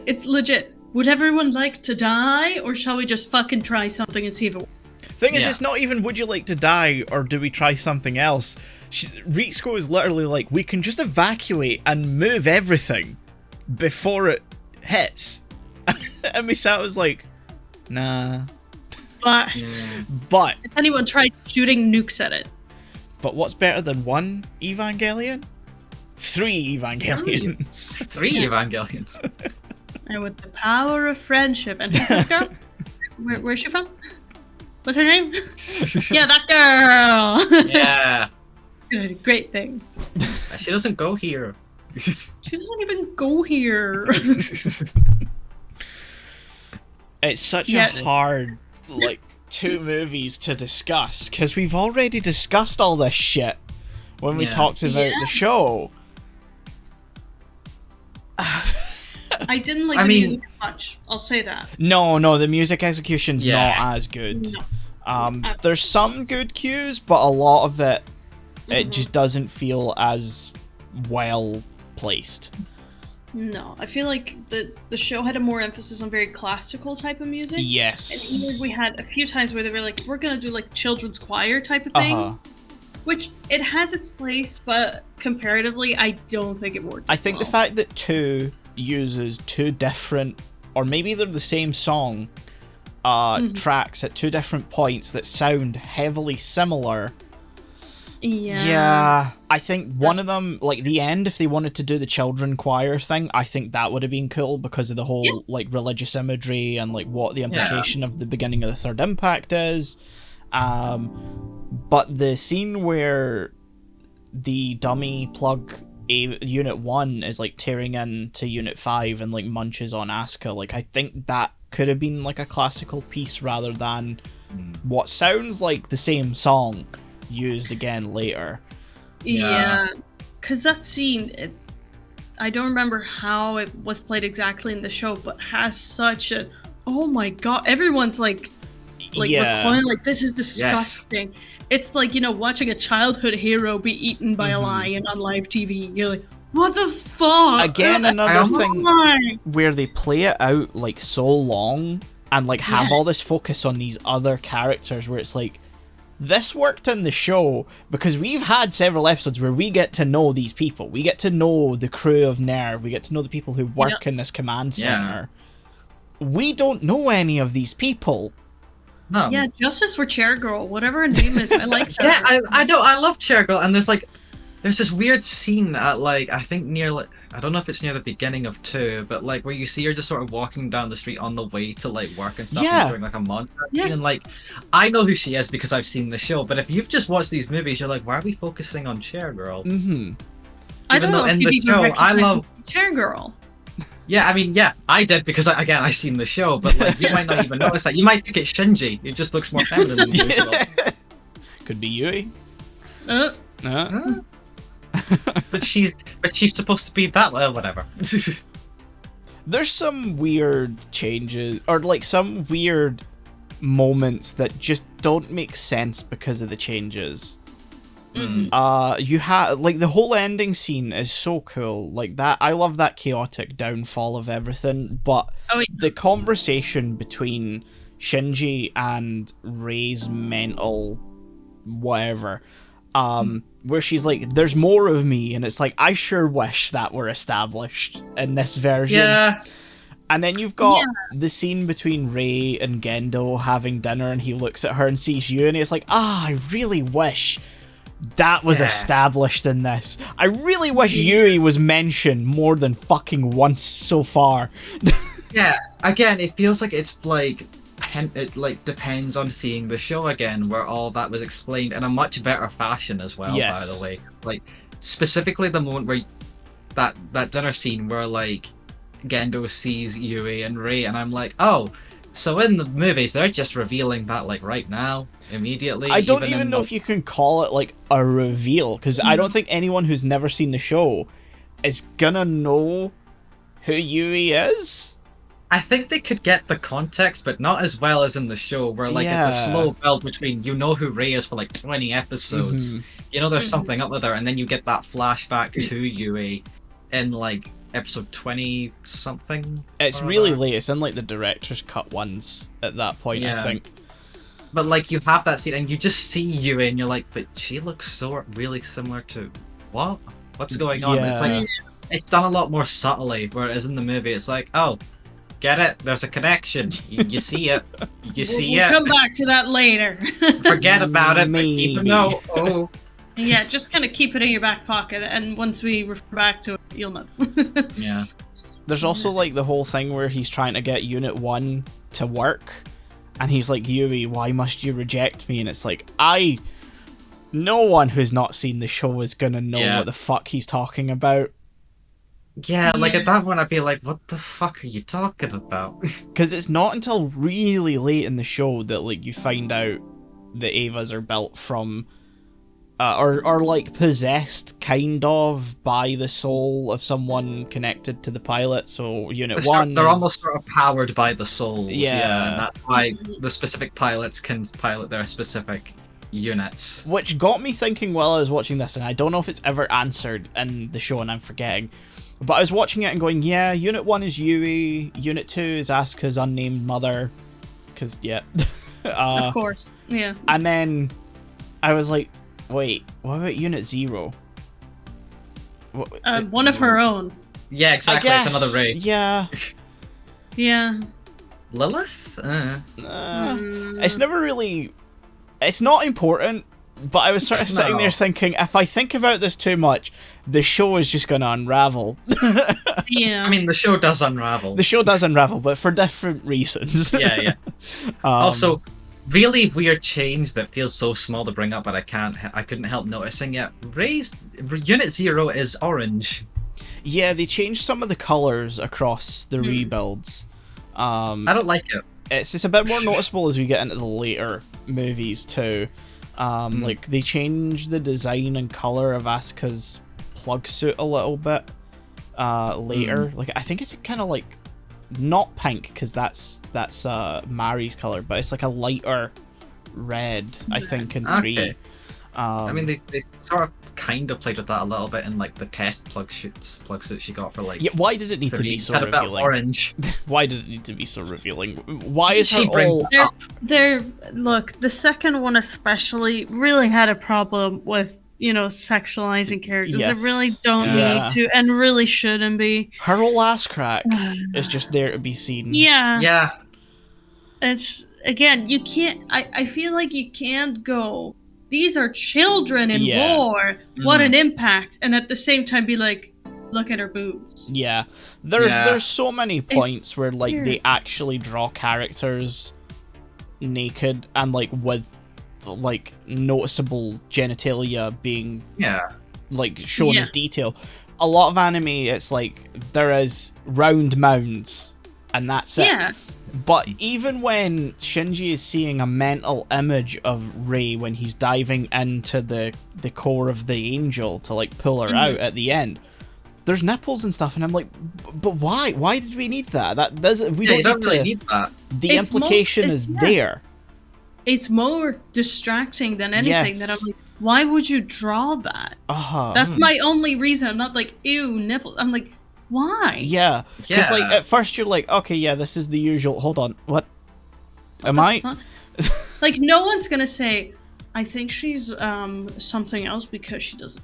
it's legit. Would everyone like to die, or shall we just fucking try something and see if it works? Thing is, it's not even would you like to die, or do we try something else? Ritsuko is literally like, we can just evacuate and move everything before it hits. And Misato's like, nah. But has anyone tried shooting nukes at it? But what's better than one Evangelion? 3 Evangelions. 3 Evangelions. And with the power of friendship. And who's this girl? Where's she from? What's her name? Yeah, that girl. Yeah. Good, great things. She doesn't go here. She doesn't even go here. It's such a hard, 2 movies to discuss, because we've already discussed all this shit when we talked about the show. I didn't like the music much, I'll say that. No, the music execution's not as good. No. There's some good cues, but a lot of it, it just doesn't feel as well placed. No, I feel like the show had a more emphasis on very classical type of music. Yes. And even we had a few times where they were like, we're gonna do children's choir type of thing. Which, it has its place, but comparatively, I don't think it works. I think the fact that 2 uses 2 different, or maybe they're the same song, tracks at 2 different points that sound heavily similar. Yeah, I think one of them, the end, if they wanted to do the children choir thing, I think that would have been cool because of the whole, religious imagery and, what the implication of the beginning of the third impact is. But the scene where the dummy plug Unit 1 is, tearing into Unit 5 and, munches on Asuka, I think that could have been, a classical piece rather than what sounds like the same song used again later. Yeah, because that scene, I don't remember how it was played exactly in the show, but has such a, oh my god, everyone's recoiling, this is disgusting. Yes. It's watching a childhood hero be eaten by a lion on live TV. You're like, what the fuck? Again, another thing where they play it out so long and have all this focus on these other characters where it's this worked in the show because we've had several episodes where we get to know these people. We get to know the crew of Nerve. We get to know the people who work in this command center. We don't know any of these people. No. Yeah, Justice for Chair Girl, whatever her name is. I like her. Yeah, I know. I love Chair Girl, and there's this weird scene at I think near I don't know if it's near the beginning of 2, but where you see her just sort of walking down the street on the way to work and stuff, and during a montage scene, and I know who she is because I've seen the show, but if you've just watched these movies, you're like, why are we focusing on Chair Girl? I don't know if you even recognize Chair Girl. Yeah, I mean, I did because I seen the show, but you might not even notice that. You might think it's Shinji. It just looks more feminine than usual. Could be Yui. But she's supposed to be that. Well, whatever. There's some weird changes, or some weird moments that just don't make sense because of the changes. You have like the whole ending scene is so cool. Like that, I love that chaotic downfall of everything. But the conversation between Shinji and Rei's mental whatever, where she's like, "There's more of me," and it's like, I sure wish that were established in this version. Yeah. And then you've got the scene between Rei and Gendo having dinner, and he looks at her and sees you, and he's like, I really wish that was established in this. I really wish Yui was mentioned more than fucking once so far. Yeah, again, it feels like it's like, it like depends on seeing the show again, where all that was explained in a much better fashion as well, by the way. Like, specifically the moment where that dinner scene where, like, Gendo sees Yui and Rei, and I'm like, oh, so in the movies they're just revealing that like right now, immediately. I don't even know if you can call it like a reveal, because I don't think anyone who's never seen the show is gonna know who Yui is. I think they could get the context, but not as well as in the show, where like it's a slow build between you know who Rei is for like 20 episodes, you know there's something up with her, and then you get that flashback to Yui in like episode 20 something. It's really late. It's in like the director's cut ones at that point, I think. But like you have that scene and you just see Yui and you're like, but she looks so really similar to what's going on? It's like it's done a lot more subtly, whereas in the movie it's like, oh, get it? There's a connection. You see it. You see it. We'll come back to that later. Forget about it, but keep a note. Oh. Yeah, just kind of keep it in your back pocket, and once we refer back to it, you'll know. Yeah. There's also like the whole thing where he's trying to get Unit 1 to work, and he's like, Yui, why must you reject me? And it's like, no one who's not seen the show is gonna know what the fuck he's talking about. Yeah, like at that point I'd be like, what the fuck are you talking about? Because it's not until really late in the show that like you find out the Evas are built from or like possessed kind of by the soul of someone connected to the pilot. So Unit 1 they're almost sort of powered by the souls. Yeah. And that's why the specific pilots can pilot their specific units. Which got me thinking while I was watching this, and I don't know if it's ever answered in the show and I'm forgetting, but I was watching it and going, yeah, Unit 1 is Yui, Unit 2 is Asuka's unnamed mother, because of course, yeah. And then I was like, wait, what about Unit 0? One of her own. Yeah, exactly. It's another Rei. Yeah. Yeah. Lilith? It's never really... It's not important, but I was sort of sitting there thinking, if I think about this too much, the show is just going to unravel. Yeah. I mean, the show does unravel. The show does unravel, but for different reasons. Yeah. Also, really weird change that feels so small to bring up, but I couldn't help noticing it. Unit 0 is orange. Yeah, they changed some of the colours across the rebuilds. I don't like it. It's just a bit more noticeable as we get into the later movies too. Like they changed the design and colour of Asuka's plug suit a little bit later. Like I think it's kind of like not pink, because that's Mari's colour, but it's like a lighter red, I think, in 3. Okay. I mean, they sort of kind of played with that a little bit in like the test plug suit she got for like. Yeah, why did it need to be so revealing? Orange. Why did it need to be so revealing? Why is she all up? Look, the second one especially really had a problem with, sexualizing characters. Yes. They really don't need to, and really shouldn't be. Her whole ass crack is just there to be seen. Yeah. Yeah. It's, again, you can't, I feel like you can't go, these are children in war, what an impact, and at the same time be like, look at her boobs. Yeah. There's so many points where like they actually draw characters naked and like with like noticeable genitalia being like shown as detail. A lot of anime, it's like there is round mounds and that's it. Yeah. But even when Shinji is seeing a mental image of Rei when he's diving into the core of the angel to like pull her out at the end, there's nipples and stuff, and I'm like, but why? Why did we need that? We don't really need that. The implication is there. It's more distracting than anything. That I'm like, why would you draw that? That's my only reason. I'm not like, ew, nipple. I'm like, why? Yeah. Because, like, at first you're like, okay, yeah, this is the usual. Hold on. What am I? Like, no one's going to say, I think she's something else because she doesn't.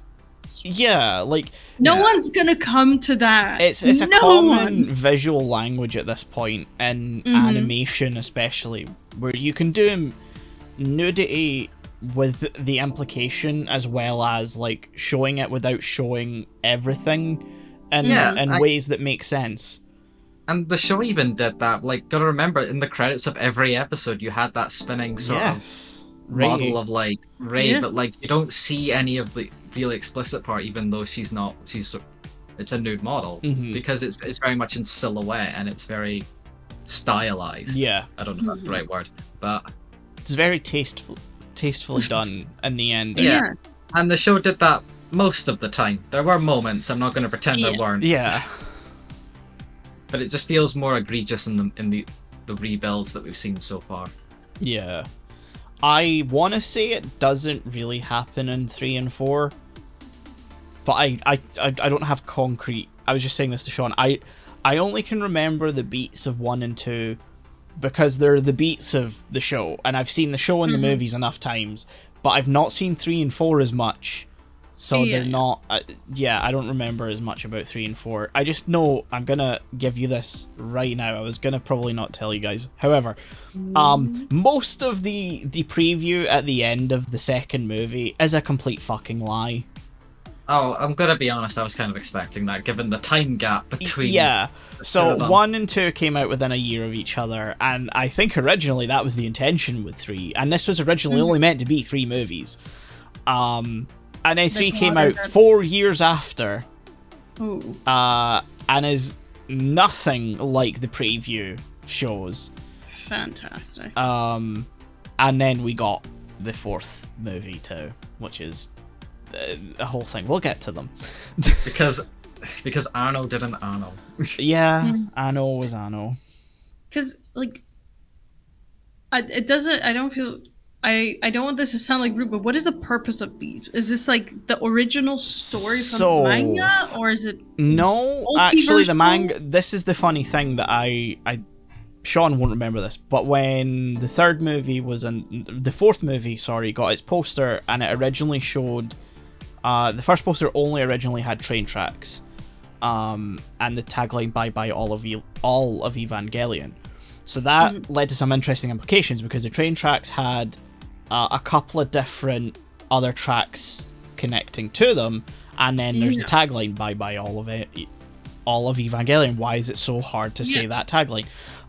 Yeah, like... No one's going to come to that. It's a common visual language at this point, in animation especially, where you can do nudity with the implication as well as, like, showing it without showing everything in ways that make sense. And the show even did that. Like, gotta remember, in the credits of every episode, you had that spinning sort of model of, like, Rey, but, like, you don't see any of the really explicit part, even though it's a nude model, because it's very much in silhouette, and it's very stylized. Yeah. I don't know if that's the right word, but... It's very tastefully done in the end. Yeah. And the show did that most of the time. There were moments, I'm not going to pretend there weren't. Yeah. But it just feels more egregious in the rebuilds that we've seen so far. Yeah. I want to say it doesn't really happen in 3 and 4, but I don't have concrete... I was just saying this to Shaun. I only can remember the beats of 1 and 2 because they're the beats of the show, and I've seen the show and the movies enough times, but I've not seen 3 and 4 as much, so they're not... I don't remember as much about 3 and 4. I just know I'm gonna give you this right now. I was gonna probably not tell you guys. However, most of the preview at the end of the second movie is a complete fucking lie. Oh, I'm gonna be honest, I was kind of expecting that, given the time gap between... Yeah, so 1 and 2 came out within a year of each other, and I think originally that was the intention with 3, and this was originally only meant to be 3 movies. And then 3 came out 4 years after, and is nothing like the preview shows. Fantastic. And then we got the 4th movie too, which is a whole thing. We'll get to them. because Anno did an Anno. Yeah, Anno was Anno. Because, like, I don't want this to sound like rude, but what is the purpose of these? Is this like the original story from the manga, or is it? No, actually, the manga. This is the funny thing that Shaun won't remember this, but when the 4th movie, got its poster, and it originally showed, the first poster only originally had train tracks, and the tagline "Bye bye all of Evangelion." So that led to some interesting implications, because the train tracks had a couple of different other tracks connecting to them, and then there's the tagline "Bye bye all of Evangelion." Why is it so hard to say that tagline?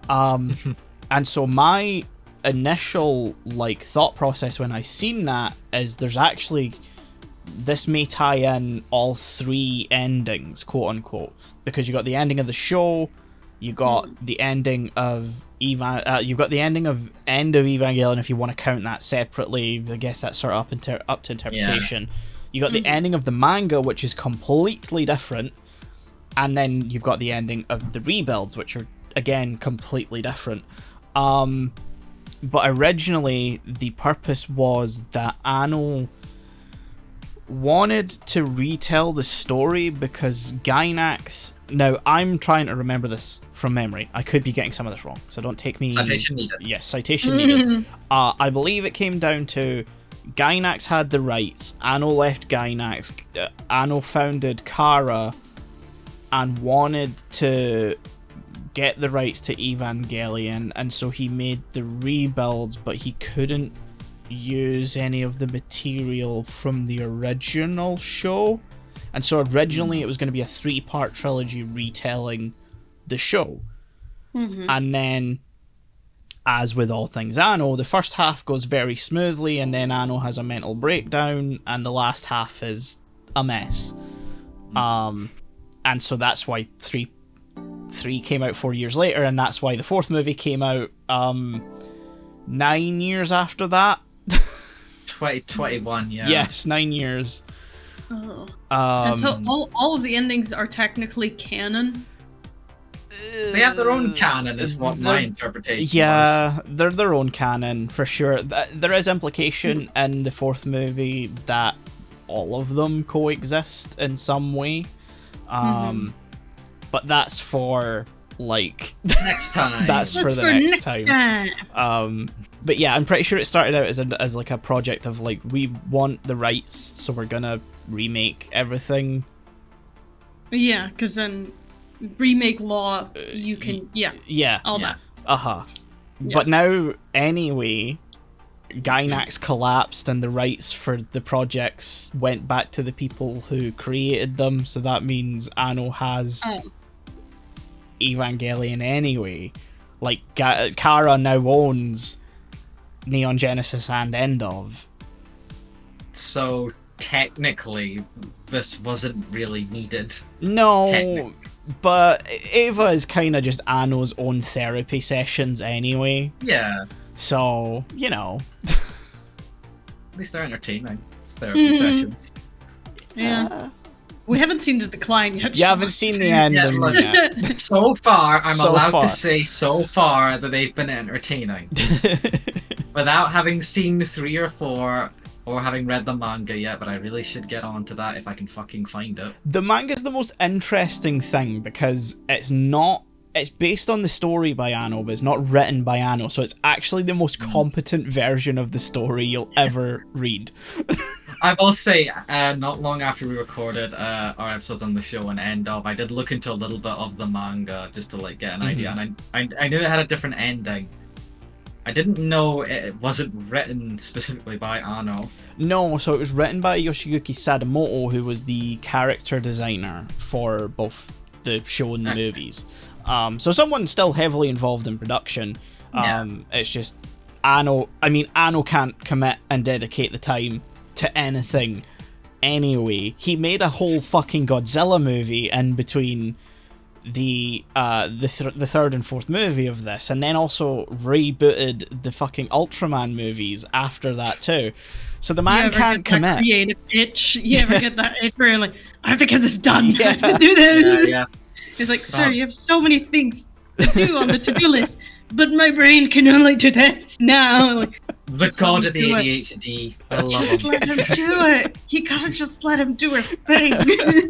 And so my initial thought process when I seen that is there's actually, this may tie in all 3 endings, quote unquote, because you got the ending of the show, you got the ending of you've got the ending of End of Evangelion, if you want to count that separately. I guess that's sort of up to interpretation. You got the ending of the manga, which is completely different, and then you've got the ending of the rebuilds, which are again completely different. But originally the purpose was that Anno wanted to retell the story because Gainax... Now, I'm trying to remember this from memory. I could be getting some of this wrong, so don't take me... Citation needed. Yes, citation needed. I believe it came down to Gainax had the rights, Anno left Gainax, Anno founded Kara, and wanted to get the rights to Evangelion, and so he made the rebuilds, but he couldn't use any of the material from the original show, and so originally it was going to be a 3-part trilogy retelling the show. And then, as with all things Anno, the first half goes very smoothly, and then Anno has a mental breakdown, and the last half is a mess. And so that's why 3 came out 4 years later, and that's why the 4th movie came out 9 years after that. 2021, yeah. Yes, 9 years. And so all of the endings are technically canon? They have their own canon, is what my interpretation was. Yeah, they're their own canon, for sure. There is implication in the fourth movie that all of them coexist in some way. But that's for, like... next time. That's for the next time. But yeah, I'm pretty sure it started out as like a project of, like, we want the rights, so we're gonna remake everything. Yeah, because then remake law, you can, all that. Yeah. Yeah. But now, anyway, Gainax collapsed and the rights for the projects went back to the people who created them, so that means Anno has Evangelion anyway. Like, Kara now owns Neon Genesis and End of. So, technically, this wasn't really needed. No, but Eva is kind of just Anno's own therapy sessions anyway. Yeah. So, you know. At least they're entertaining. It's therapy sessions. Yeah. We haven't seen the decline yet. You haven't seen the ending yet. So far, I'm allowed to say so far that they've been entertaining. Without having seen 3 or 4 or having read the manga yet, but I really should get on to that if I can fucking find it. The manga's the most interesting thing because it's based on the story by Anno, but it's not written by Anno, so it's actually the most competent version of the story you'll ever read. I will say, not long after we recorded our episodes on the show and End of, I did look into a little bit of the manga just to like get an idea, and I knew it had a different ending. I didn't know it wasn't written specifically by Anno. No, so it was written by Yoshiyuki Sadamoto, who was the character designer for both the show and the movies. So someone still heavily involved in production. It's just Anno can't commit and dedicate the time to anything anyway. He made a whole fucking Godzilla movie in between the third and fourth movie of this, and then also rebooted the fucking Ultraman movies after that too. So the man can't commit. Creative itch. You ever get that itch where you're like, I have to get this done. I have to do this. Yeah. It's like, sir, you have so many things to do on the to-do list, but my brain can only do this now. Like, the god of ADHD. I love just him. let him do it. You gotta just let him do his thing.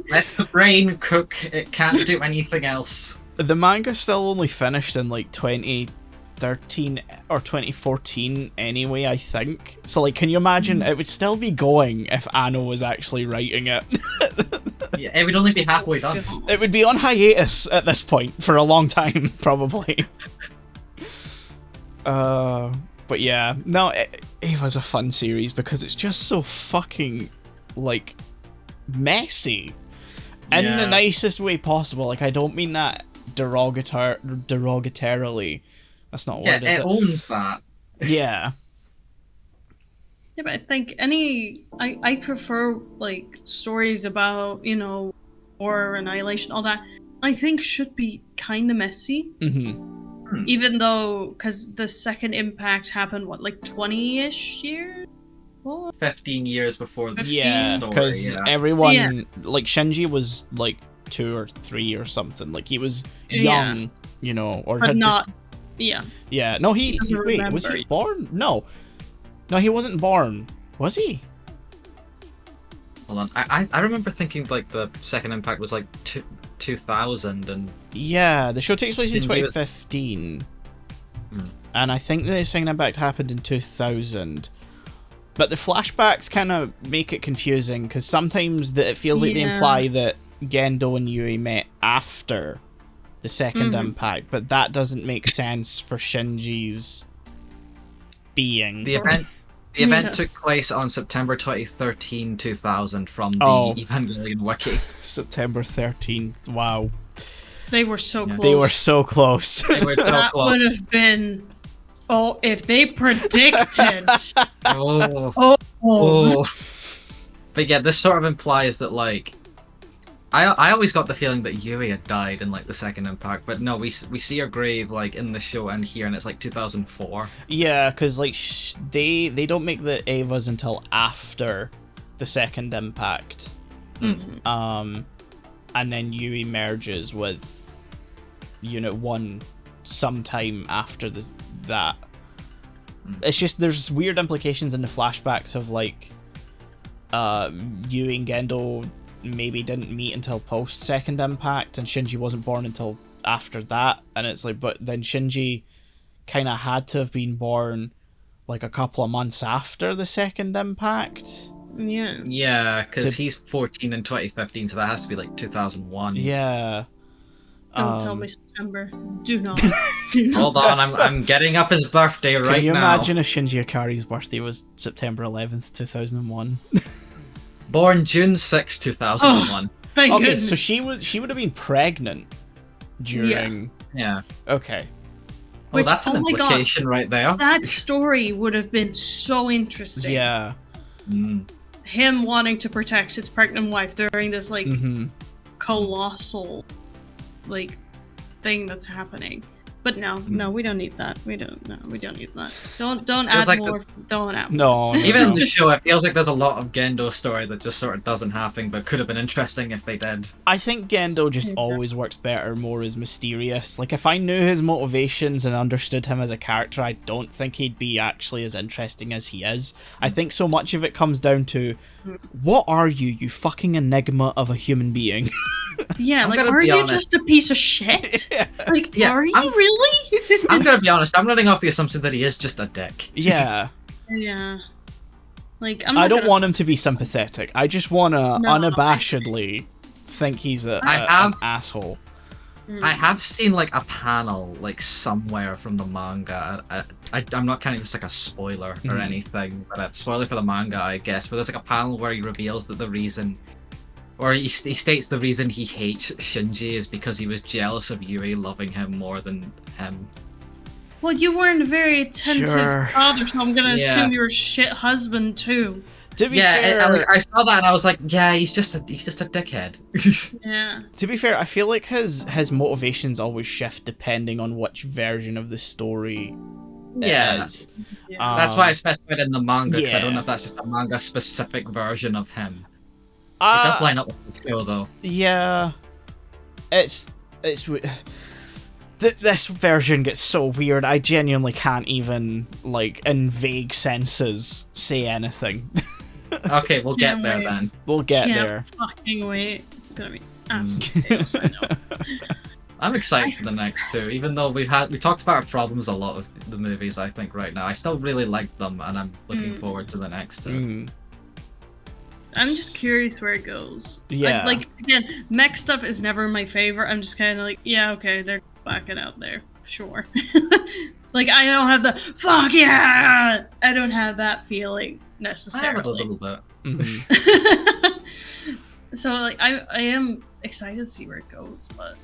Let the brain cook. It can't do anything else. The manga still only finished in like 2013 or 2014 anyway, I think. So like, can you imagine? It would still be going if Anno was actually writing it. Yeah, it would only be halfway done. It would be on hiatus at this point for a long time, probably. But yeah, no, it was a fun series because it's just so fucking, like, messy. In the nicest way possible. Like, I don't mean that derogatorily. That's not a word, is it? It owns that. Yeah. Yeah, but I think I prefer, like, stories about, you know, war, annihilation, all that, I think should be kind of messy. Even though, because the second impact happened, what, like 20-ish years? 15 years before the story. Yeah, because everyone, like, Shinji was, like, 2 or 3 or something. Like, he was young, you know, or but had not, just... Yeah. Yeah, no, wait, was he born? No, he wasn't born. Was he? Hold on, I remember thinking, like, the second impact was, like, 2000 and... Yeah, the show takes place in 2015. And I think the second impact happened in 2000. But the flashbacks kind of make it confusing, because sometimes it feels like they imply that Gendo and Yui met after the second impact, but that doesn't make sense for Shinji's being. The event took place on September 2013, 2000 from the Evangelion wiki. September 13th, wow. They were so close. They were so close. They were so that close. would have been... Oh, if they predicted... But yeah, this sort of implies that, like... I always got the feeling that Yui had died in, like, the second impact, but no, we see her grave, like, in the show and here, and it's, like, 2004. Yeah, because, like, they don't make the Evas until after the second impact. And then Yui merges with Unit 1 sometime after that. It's just there's weird implications in the flashbacks of like Yui and Gendo maybe didn't meet until post Second Impact, and Shinji wasn't born until after that, and it's like, but then Shinji kind of had to have been born like a couple of months after the Second Impact. Yeah, because he's 14 in 2015, so that has to be like 2001. Yeah. Don't tell me September. Do not. Do not. Hold on, I'm getting up his birthday right now. Can you imagine if Shinji Ikari's birthday was September 11th, 2001? Born June 6, 2001. Thank Okay, goodness. so she would have been pregnant during... Yeah. Okay. Well, that's an implication right there. That story would have been so interesting. Yeah. Him wanting to protect his pregnant wife during this, like, colossal, like, thing that's happening. But no, we don't need that. We don't need that. Don't add like more. Don't add No. more. Even in the show, it feels like there's a lot of Gendo story that just sort of doesn't happen, but could have been interesting if they did. I think Gendo just always works better more as mysterious. Like, if I knew his motivations and understood him as a character, I don't think he'd be actually as interesting as he is. I think so much of it comes down to, what are you fucking enigma of a human being? Yeah, like, are you just a piece of shit? Like, are you really? I'm gonna be honest, I'm running off the assumption that he is just a dick. Yeah. Yeah. Like, I don't want him to be sympathetic. I just want to unabashedly think he's an asshole. I have seen, like, a panel, like, somewhere from the manga. I'm not counting this like a spoiler or anything, but a spoiler for the manga, I guess. But there's, like, a panel where he reveals that the reason... Or he states the reason he hates Shinji is because he was jealous of Yui loving him more than him. Well, you weren't a very attentive father, so I'm gonna assume you're a shit husband too. To be fair, I saw that and I was like, yeah, he's just a dickhead. Yeah. To be fair, I feel like his motivations always shift depending on which version of the story it is. Yeah. That's why I specified in the manga, because I don't know if that's just a manga specific version of him. It does line up with the show, though. Yeah, it's this version gets so weird. I genuinely can't even, like, in vague senses, say anything. Okay, we'll get there then. We'll get there. Fucking wait! It's gonna be absolutely chaos, I know. I'm excited for the next two, even though we talked about our problems a lot of the movies. I think right now I still really like them, and I'm looking forward to the next two. I'm just curious where it goes. Yeah. Like, again, mech stuff is never my favorite. I'm just kind of like, yeah, okay, they're backing out there. Sure. Like, I don't have the, fuck yeah! I don't have that feeling, necessarily. I have it a little bit. So, like, I am excited to see where it goes, but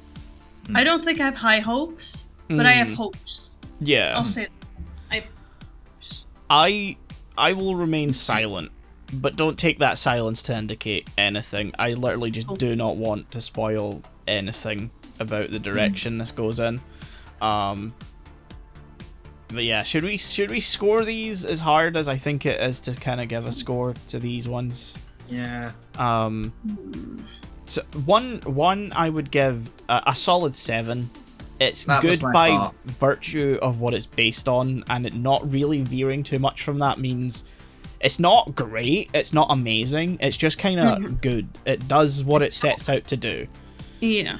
I don't think I have high hopes, but I have hopes. Yeah. I'll say that. I have hopes. I will remain silent. But don't take that silence to indicate anything. I literally just do not want to spoil anything about the direction this goes in. But yeah, should we score these as hard as I think it is to kind of give a score to these ones? Yeah. So one I would give a solid 7. It's that good by thought. virtue of what it's based on, and it not really veering too much from that means. It's not great, it's not amazing, it's just kind of good. It does what it sets out to do. Yeah.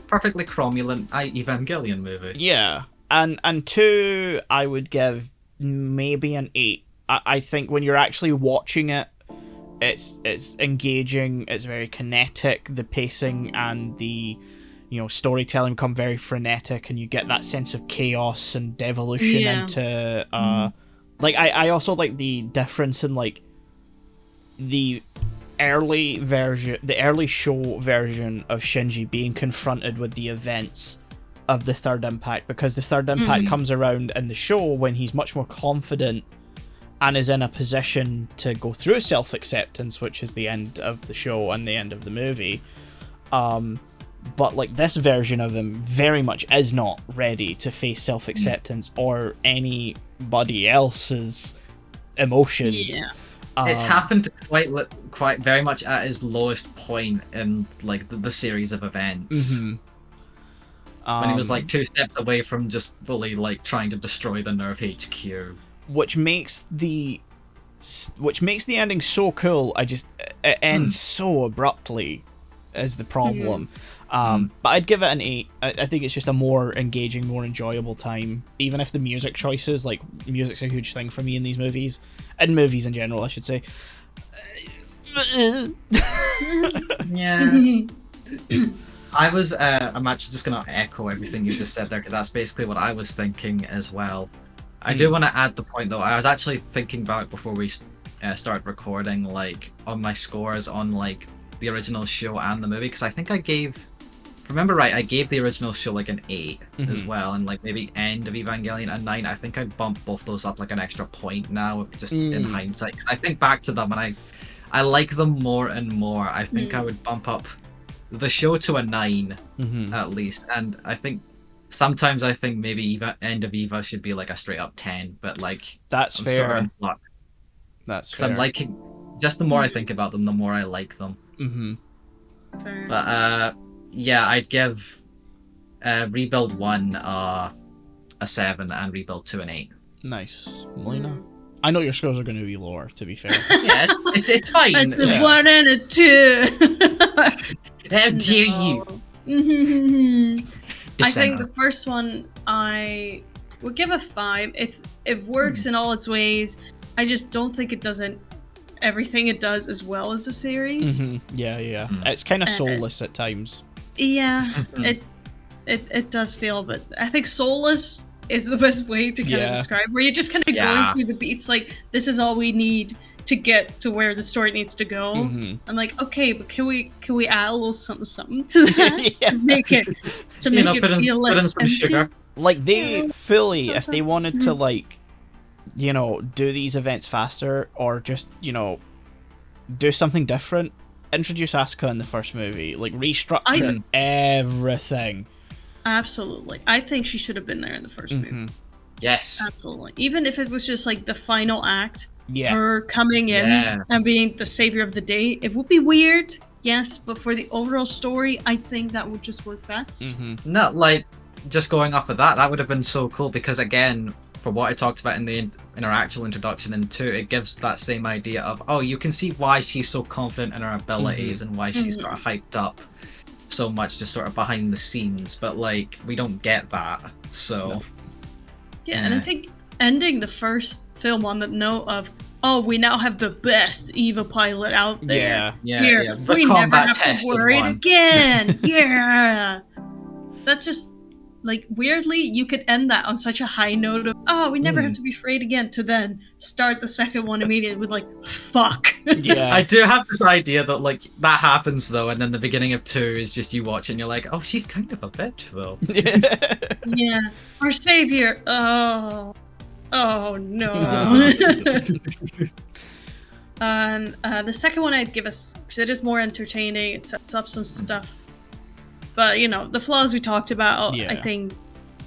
Perfectly cromulent Evangelion movie. Yeah. And 2, I would give maybe an 8. I think when you're actually watching it, it's engaging, it's very kinetic, the pacing and the storytelling become very frenetic, and you get that sense of chaos and devolution into like, I also like the difference in, like, the early show version of Shinji being confronted with the events of the Third Impact, because the Third Impact comes around in the show when he's much more confident and is in a position to go through self-acceptance, which is the end of the show and the end of the movie. But, like, this version of him very much is not ready to face self-acceptance or anybody else's emotions. Yeah. It's happened quite very much at his lowest point in, like, the series of events. When he was like 2 steps away from just fully like trying to destroy the Nerve HQ. Which makes the ending so cool. It ends so abruptly is the problem. But I'd give it an 8. I think it's just a more engaging, more enjoyable time. Even if the music choices, like, music's a huge thing for me in these movies. And movies in general, I should say. Yeah. I'm actually just going to echo everything you just said there, because that's basically what I was thinking as well. I do want to add the point, though. I was actually thinking back before we started recording, like, on my scores on, like, the original show and the movie, because I think I gave... If I remember right, I gave the original show, like, an 8 as well, and, like, maybe End of Evangelion a 9. I think I'd bump both those up, like, an extra point now, just in hindsight. 'Cause I think back to them, and I like them more and more. I think I would bump up the show to a 9 at least, and I think sometimes I think maybe End of Eva should be like a straight up 10, but like that's I'm fair. sort of in flux. That's fair. I'm liking, just the more I think about them, the more I like them. Fair. But yeah, I'd give Rebuild 1 a 7 and Rebuild 2 an 8. Nice, Melina. I know your scores are going to be lower, to be fair. Yeah, it's fine. It's a 1 and a 2. How dare you? I think the first one I would give a 5. It works in all its ways. I just don't think it does everything it does as well as the series. Yeah. It's kind of soulless at times. Yeah, it does feel, but I think soulless is the best way to kind of describe, where you're just kind of going through the beats, like, this is all we need to get to where the story needs to go. I'm like, okay, but can we add a little something to that to make it feel less empty? Sugar. Like, they fully, if they wanted to, like, you know, do these events faster, or just, you know, do something different, introduce Asuka in the first movie, like, restructure everything. Absolutely. I think she should have been there in the first movie. Yes. Absolutely. Even if it was just like the final act, Yeah. her coming in and being the savior of the day, it would be weird, yes, but for the overall story, I think that would just work best. Not like, just going off of that would have been so cool, because again, for what I talked about in our actual introduction in 2, it gives that same idea of, oh, you can see why she's so confident in her abilities and why she's sort of hyped up so much just sort of behind the scenes, but like, we don't get that, so... Yeah, and I think ending the first film on the note of, oh, we now have the best EVA pilot out there. Yeah. The we never have to tested worry one. again. Yeah. That's just, like, weirdly, you could end that on such a high note of, oh, we never have to be afraid again, to then start the second one immediately with, like, fuck. Yeah. I do have this idea that, like, that happens, though, and then the beginning of 2 is just you watch it and you're like, oh, she's kind of a bitch, though. Yeah. Our savior. Oh no. And the second one I'd give a 6. It is more entertaining. It sets up some stuff. But, you know, the flaws we talked about, I think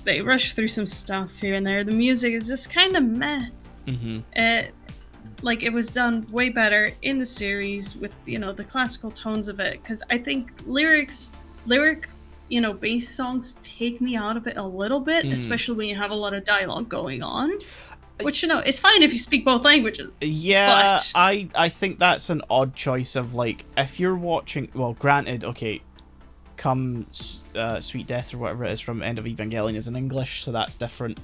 they rush through some stuff here and there. The music is just kind of meh. It was done way better in the series with, you know, the classical tones of it. Because I think lyric, you know, bass songs take me out of it a little bit, especially when you have a lot of dialogue going on. Which, you know, it's fine if you speak both languages. Yeah, but... I think that's an odd choice of, like, if you're watching... Well, granted, okay, Come Sweet Death or whatever it is from End of Evangelion is in English, so that's different.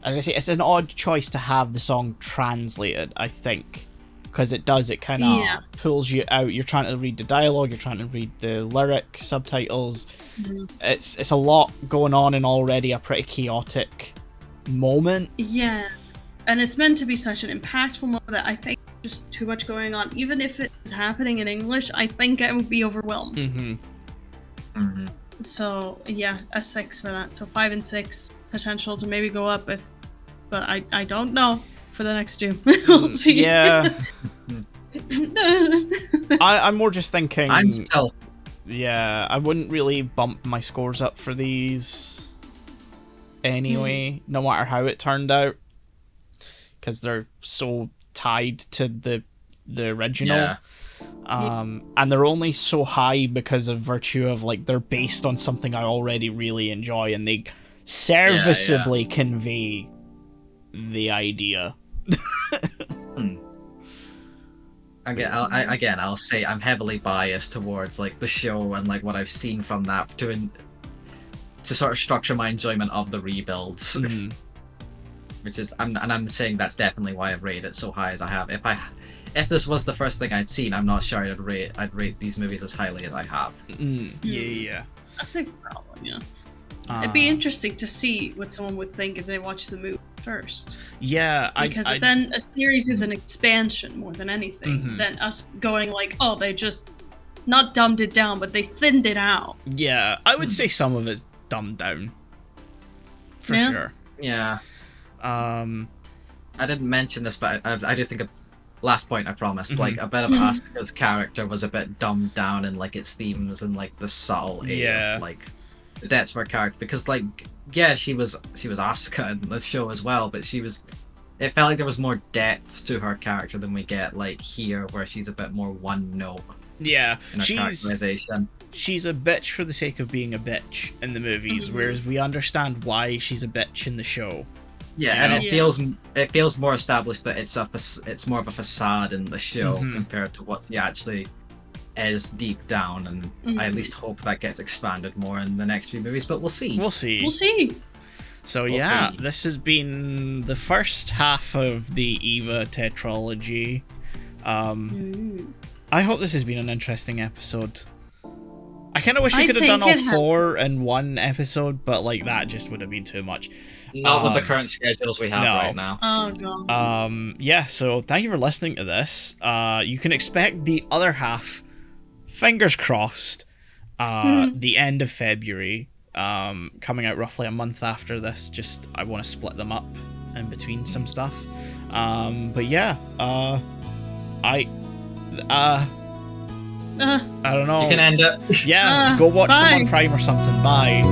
As I say, it's an odd choice to have the song translated, I think. Because it kind of pulls you out. You're trying to read the dialogue, you're trying to read the lyric subtitles. It's a lot going on in already a pretty chaotic moment. Yeah. And it's meant to be such an impactful moment that I think there's just too much going on. Even if it was happening in English, I think I would be overwhelmed. So, yeah, a 6 for that. So 5 and 6, potential to maybe go up but I don't know for the next 2. We'll see. Yeah. I'm more just thinking... I'm still... Yeah, I wouldn't really bump my scores up for these anyway, no matter how it turned out. Because they're so tied to the original. And they're only so high because of virtue of, like, they're based on something I already really enjoy, and they serviceably convey the idea. I'll say I'm heavily biased towards, like, the show and, like, what I've seen from that to sort of structure my enjoyment of the rebuilds. Which is, I'm saying that's definitely why I've rated it so high as I have. If this was the first thing I'd seen, I'm not sure I'd rate these movies as highly as I have. Yeah. I think probably, yeah. It'd be interesting to see what someone would think if they watched the movie first. Yeah, because then a series is an expansion more than anything than us going like, oh, they just not dumbed it down, but they thinned it out. Yeah, I would say some of it's dumbed down. For sure. Yeah. I didn't mention this, but I do think last point I promised, like, a bit of Asuka's character was a bit dumbed down in, like, its themes and, like, the subtlety of, like, the depth of her character, because, like, yeah, she was Asuka in the show as well, but it felt like there was more depth to her character than we get, like, here, where she's a bit more one note. Yeah, in her characterization. She's a bitch for the sake of being a bitch in the movies, whereas we understand why she's a bitch in the show. Yeah, and it feels more established that it's more of a facade in the show compared to what she actually is deep down, and I at least hope that gets expanded more in the next few movies, but we'll see. We'll see. So this has been the first half of the Eva Tetralogy. I hope this has been an interesting episode. I kind of wish we could have done all 4 in one episode, but, like, that just would have been too much. Not with the current schedules we have right now. Oh, God. Yeah, so thank you for listening to this. You can expect the other half, fingers crossed, the end of February, coming out roughly a month after this. Just, I want to split them up in between some stuff. But yeah, I don't know. You can end it. Yeah, go watch them on Prime or something. Bye.